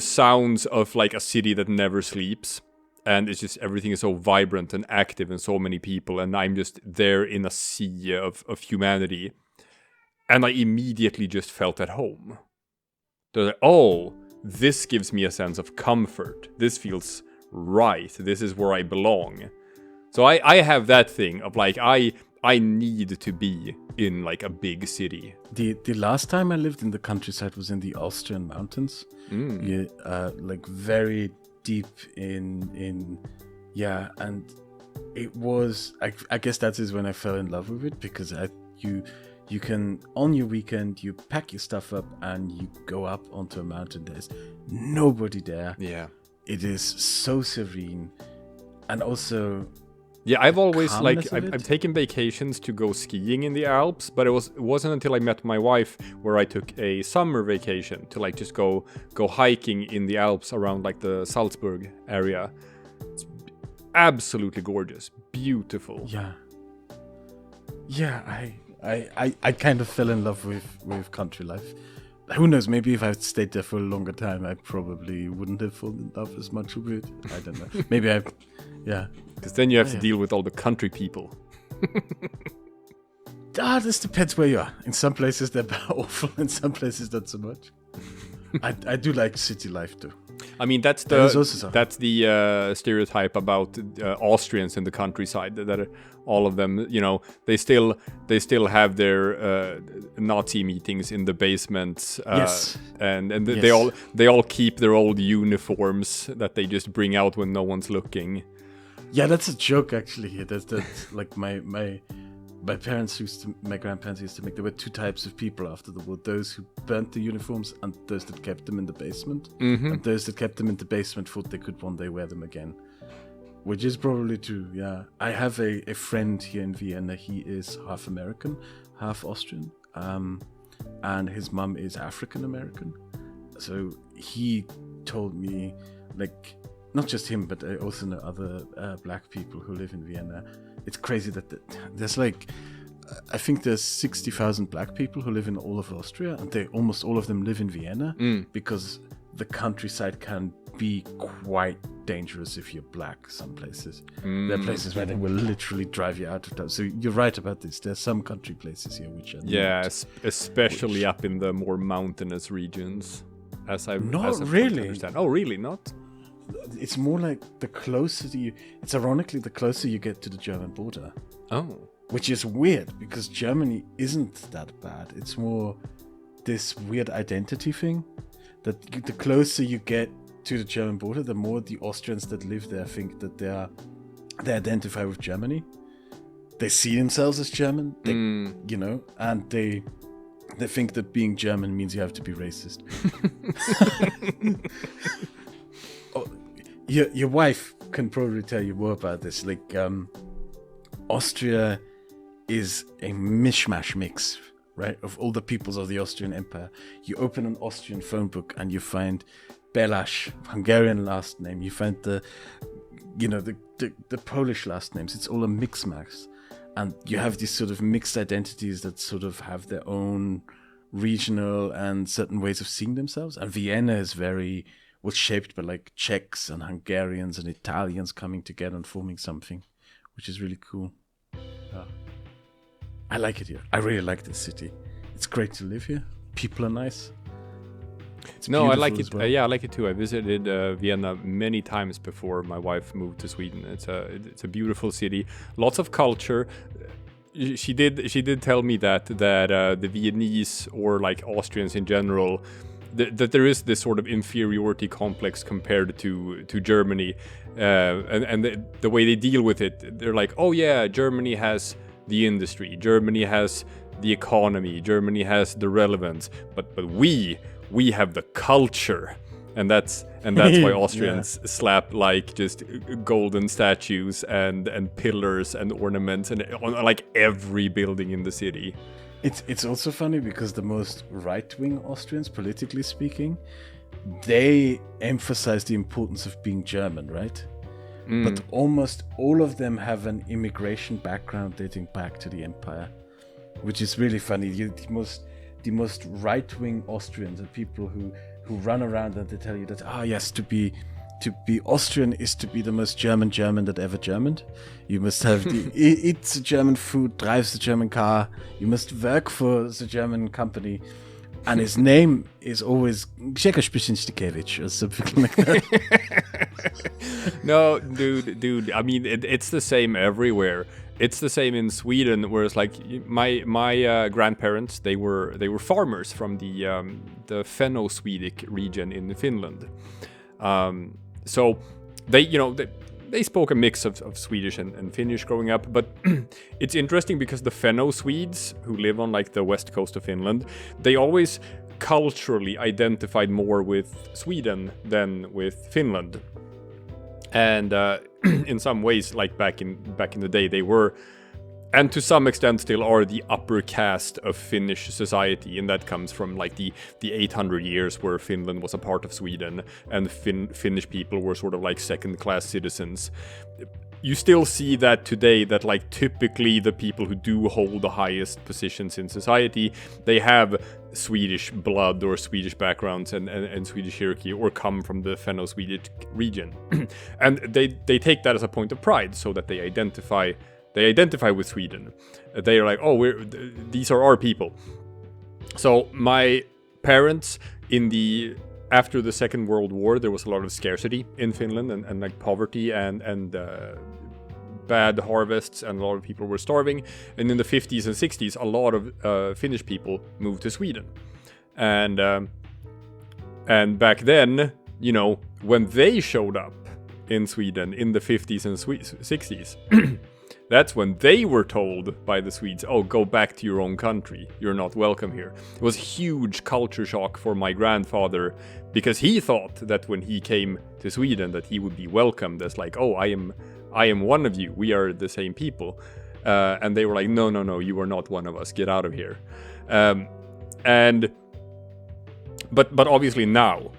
sounds of like a city that never sleeps, and it's just everything is so vibrant and active and so many people, and I'm just there in a sea of humanity, and I immediately just felt at home. They're like, oh, this gives me a sense of comfort. This feels right. This is where I belong. So I have that thing of like, I need to be in like a big city. The last time I lived in the countryside was in the Austrian mountains. Like very deep in and it was, I guess that is when I fell in love with it, because you can, on your weekend, you pack your stuff up and you go up onto a mountain. There's nobody there. Yeah. It is so serene. And also... Yeah, I've always I've taken vacations to go skiing in the Alps, but it wasn't until I met my wife where I took a summer vacation to like just go hiking in the Alps around like the Salzburg area. It's absolutely gorgeous, beautiful. Yeah, I kind of fell in love with country life. Who knows, maybe if I stayed there for a longer time, I probably wouldn't have fallen in love as much with it. I don't know. Maybe because then you have to deal with all the country people. This depends where you are. In some places they're awful, in some places not so much. I do like city life too. I mean, that's the stereotype about Austrians in the countryside, that all of them, you know, they still have their Nazi meetings in the basements. Yes. And yes. they all keep their old uniforms that they just bring out when no one's looking. Yeah, that's a joke actually. That's like my grandparents used to make. There were two types of people after the war: those who burnt the uniforms and those that kept them in the basement. Mm-hmm. And those that kept them in the basement thought they could one day wear them again, which is probably true. Yeah, I have a friend here in Vienna. He is half American, half Austrian, and his mum is African American. So he told me, like, not just him, but I also know other black people who live in Vienna. It's crazy that there's like, I think there's 60,000 black people who live in all of Austria, and almost all of them live in Vienna, because the countryside can be quite dangerous if you're black some places. There are places where they will literally drive you out of town. So you're right about this. There's some country places here which are especially up in the more mountainous regions, as I've really understand. Oh, really? Not? It's more like it's ironically the closer you get to the German border. Oh. Which is weird, because Germany isn't that bad. It's more this weird identity thing, that the closer you get to the German border, the more the Austrians that live there think that they identify with Germany. They see themselves as German, you know, and they think that being German means you have to be racist. Your wife can probably tell you more about this. Like, Austria is a mishmash mix, right, of all the peoples of the Austrian Empire. You open an Austrian phone book and you find Belash, Hungarian last name. You find the Polish last names. It's all a mix-max. And you have these sort of mixed identities that sort of have their own regional and certain ways of seeing themselves. And Vienna was shaped by like Czechs and Hungarians and Italians coming together and forming something, which is really cool. I like it here. I really like this city. It's great to live here. People are nice. I like it. Well. I like it too. I visited Vienna many times before my wife moved to Sweden. It's a beautiful city. Lots of culture. She did tell me that the Viennese, or like Austrians in general, that there is this sort of inferiority complex compared to Germany, and the way they deal with it, they're like, oh yeah, Germany has the industry, Germany has the economy, Germany has the relevance, but we we have the culture. And that's why Austrians slap like just golden statues and pillars and ornaments and on like every building in the city. It's also funny because the most right-wing Austrians, politically speaking, they emphasize the importance of being German, right? But almost all of them have an immigration background dating back to the empire, which is really funny. The most right-wing Austrians are people who run around and they tell you that, yes, to be Austrian is to be the most German that ever Germaned. You must have eat the German food, drives the German car. You must work for the German company. And his name is always Grzegorz Piszczynkiewicz or something like that. No, dude. I mean, it's the same everywhere. It's the same in Sweden, whereas like my grandparents, they were farmers from the Fenno-Swedic region in Finland. So they spoke a mix of Swedish and Finnish growing up, but it's interesting because the Fenno-Swedes who live on like the west coast of Finland, they always culturally identified more with Sweden than with Finland. And in some ways, like back in the day, they were, and to some extent still are, the upper caste of Finnish society, and that comes from like the 800 years where Finland was a part of Sweden, and Finnish people were sort of like second-class citizens. You still see that today, that like typically the people who do hold the highest positions in society, they have Swedish blood or Swedish backgrounds and Swedish hierarchy, or come from the Fenno-Swedish region. And they take that as a point of pride, so that they identify with Sweden. They are like, these are our people. So my parents, after the Second World War, there was a lot of scarcity in Finland and like poverty and bad harvests, and a lot of people were starving. And in the 50s and 60s, a lot of Finnish people moved to Sweden. And back then, when they showed up in Sweden in the 50s and 60s, that's when they were told by the Swedes, go back to your own country. You're not welcome here. It was a huge culture shock for my grandfather, because he thought that when he came to Sweden that he would be welcomed as like, I am one of you. We are the same people. And they were like, no, you are not one of us. Get out of here. But obviously now,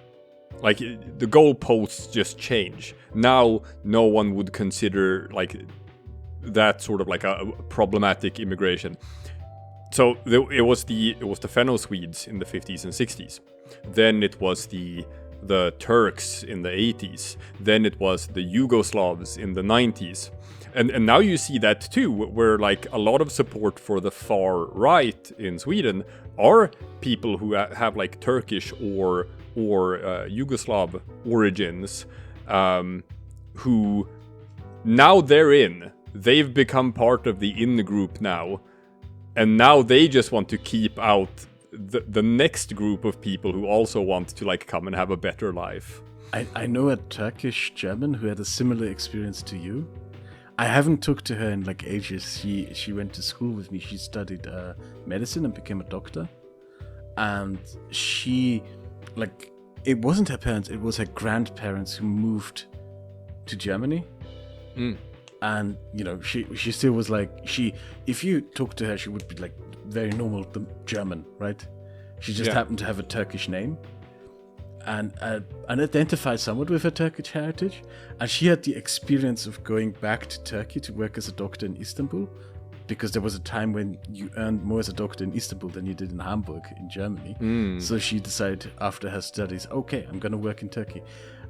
like, the goalposts just change. Now no one would consider like that sort of like a problematic immigration. So it was the Fenno-Swedes in the 50s and 60s. Then it was the Turks in the 80s. Then it was the Yugoslavs in the 90s. And now you see that too, where like a lot of support for the far right in Sweden are people who have like Turkish or Yugoslav origins, who now they've become part of the in-group now, and now they just want to keep out the next group of people who also want to like come and have a better life. I know a Turkish German who had a similar experience to you. I haven't talked to her in like ages. She went to school with me. She studied medicine and became a doctor. And she, like, it wasn't her parents, it was her grandparents who moved to Germany. And she still was like, if you talk to her, she would be like very normal German, right? She just happened to have a Turkish name and identified somewhat with her Turkish heritage. And she had the experience of going back to Turkey to work as a doctor in Istanbul, because there was a time when you earned more as a doctor in Istanbul than you did in Hamburg in Germany. So she decided after her studies, okay, I'm going to work in Turkey.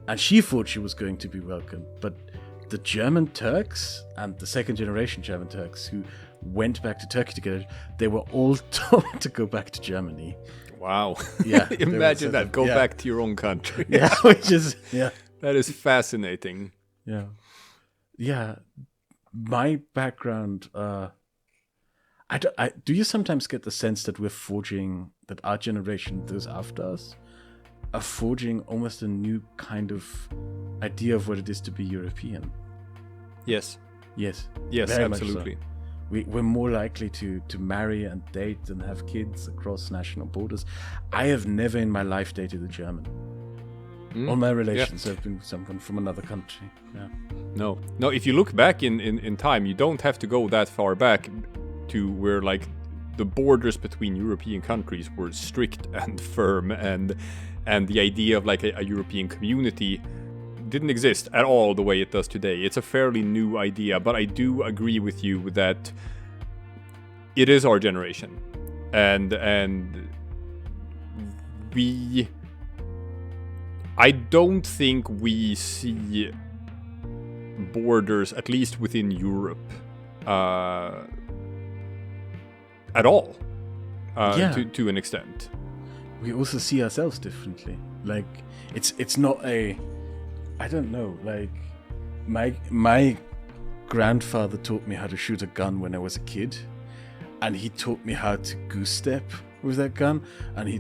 And she thought she was going to be welcomed, but the German Turks and the second generation German Turks who went back to Turkey together, they were all told to go back to Germany. Wow. Yeah. Imagine that. Go back to your own country. Yeah, which is, That is fascinating. Yeah. Yeah. My background, do you sometimes get the sense that that our generation, those after us, are forging almost a new kind of idea of what it is to be European? Yes. Yes. Yes, very absolutely. much so. We're more likely to marry and date and have kids across national borders. I have never in my life dated a German. All my relations have been with someone from another country. Yeah. No. If you look back in time, you don't have to go that far back to where like the borders between European countries were strict and firm, and the idea of like a European community didn't exist at all the way it does today. It's a fairly new idea, but I do agree with you that it is our generation, and I don't think we see borders, at least within Europe, at all, to an extent. We also see ourselves differently. Like, it's not a... I don't know, like, my grandfather taught me how to shoot a gun when I was a kid, and he taught me how to goose step with that gun, and he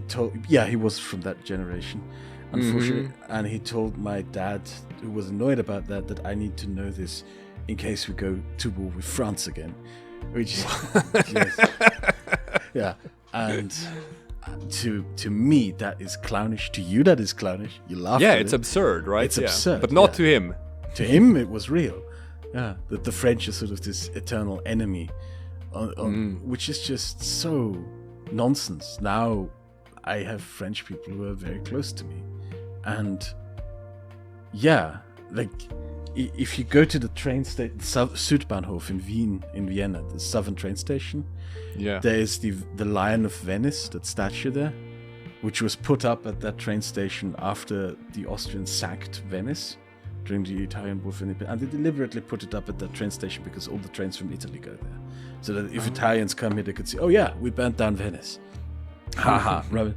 was from that generation, unfortunately, and he told my dad, who was annoyed about that I need to know this in case we go to war with France again, which is yeah, and to me that is clownish. To you that is clownish. You laugh. Yeah, at it's it. Absurd, right? It's absurd, but not to him. To him, it was real. Yeah, that the French are sort of this eternal enemy, which is just so nonsense. Now, I have French people who are very close to me, and yeah, like if you go to the train station, Südbahnhof in Vienna, the southern train station, there is the Lion of Venice, that statue there, which was put up at that train station after the Austrians sacked Venice during the Italian War for Independence, and they deliberately put it up at that train station because all the trains from Italy go there, so that if Italians come here, they could see, oh yeah, we burnt down Venice. Haha. Right.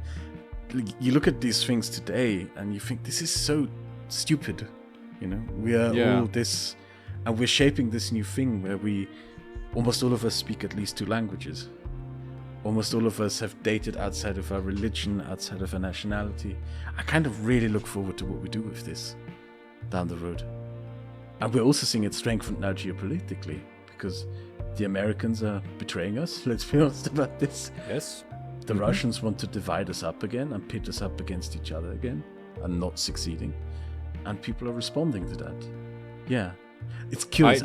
You look at these things today, and you think this is so stupid. You know, we are all this, and we're shaping this new thing where almost all of us speak at least 2 languages. Almost all of us have dated outside of our religion, outside of our nationality. I kind of really look forward to what we do with this down the road. And we're also seeing it strengthened now geopolitically, because the Americans are betraying us, let's be honest about this. Yes. The Russians want to divide us up again and pit us up against each other again, and not succeeding. And people are responding to that. Yeah. It's curious.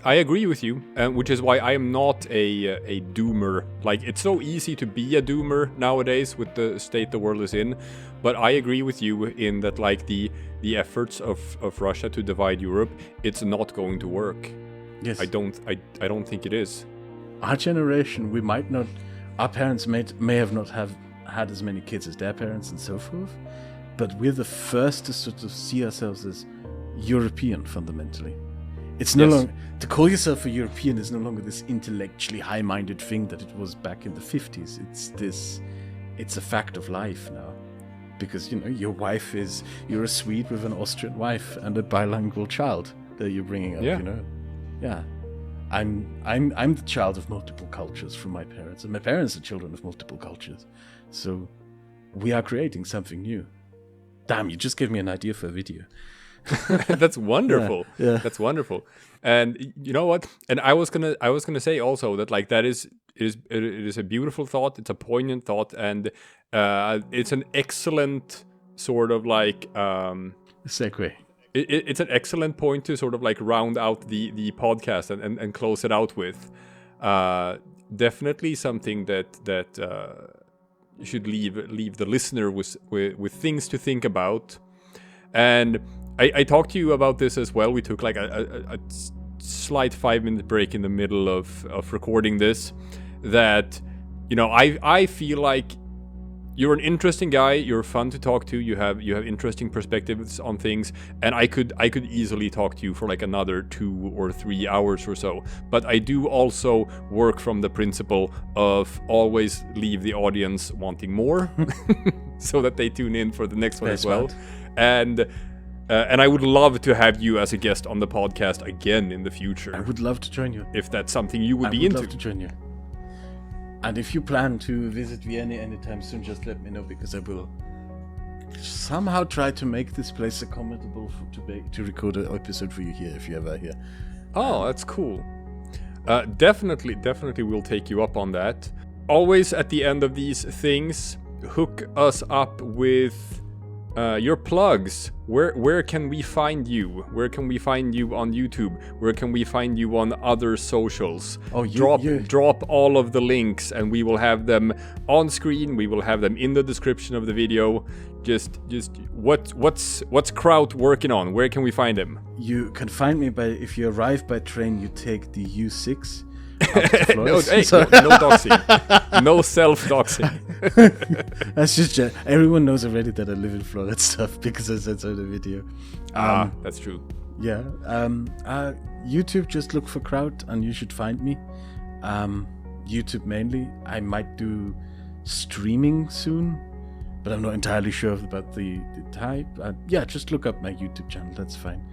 I agree with you, which is why I am not a doomer. Like, it's so easy to be a doomer nowadays with the state the world is in, but I agree with you in that, like, the efforts of Russia to divide Europe, it's not going to work. Yes. I don't think it is. Our generation, we might not... Our parents may have not had as many kids as their parents and so forth, but we're the first to sort of see ourselves as European fundamentally. It's no longer... To call yourself a European is no longer this intellectually high-minded thing that it was back in the 50s. It's a fact of life now. Because, you know, you're a Swede with an Austrian wife and a bilingual child that you're bringing up, you know? Yeah. I'm the child of multiple cultures from my parents, and my parents are children of multiple cultures. So we are creating something new. Damn, you just gave me an idea for a video. That's wonderful. Yeah. That's wonderful. And you know what? And I was gonna say also that, like, it is a beautiful thought. It's a poignant thought, and it's an excellent sort of like segue. It's an excellent point to sort of like round out the podcast and close it out with. Definitely something that you should leave the listener with things to think about. And I talked to you about this as well. We took like a slight 5-minute break in the middle of recording this. That, you know, I feel like you're an interesting guy. You're fun to talk to. You have interesting perspectives on things, and I could easily talk to you for like another 2 or 3 hours or so. But I do also work from the principle of always leave the audience wanting more, so that they tune in for the next one as well. And I would love to have you as a guest on the podcast again in the future. I would love to join you if that's something you would be into. I would love to join you. And if you plan to visit Vienna anytime soon, just let me know, because I will somehow try to make this place accommodable to record an episode for you here, if you're ever here. Oh, that's cool. Definitely we'll take you up on that. Always at the end of these things, hook us up with your plugs. Where can we find you? Where can we find you on YouTube? Where can we find you on other socials? Drop all of the links, and we will have them on screen. We will have them in the description of the video. Just what's KRAUT working on? Where can we find him? You can find me if you arrive by train, you take the U6. No doxing. No self-doxing. That's just everyone knows already that I live in Florida stuff because I said so in the video. That's true. Yeah. YouTube, just look for KRAUT and you should find me. YouTube mainly. I might do streaming soon, but I'm not entirely sure about the type. Just look up my YouTube channel. That's fine.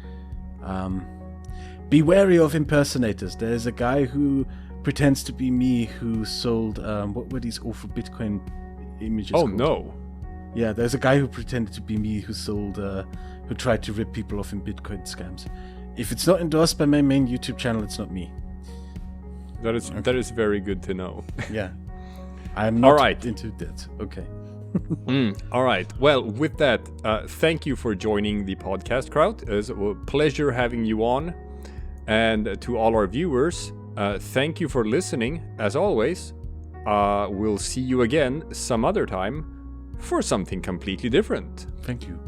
Be wary of impersonators. There's a guy who pretends to be me who sold what were these awful Bitcoin images called? No. Yeah, there's a guy who pretended to be me who sold who tried to rip people off in Bitcoin scams. If it's not endorsed by my main YouTube channel, it's not me. That is very good to know. Yeah. I'm not into that. Okay. All right. Well, with that, thank you for joining the podcast, KRAUT. It was a pleasure having you on. And to all our viewers, thank you for listening. As always, we'll see you again some other time for something completely different. Thank you.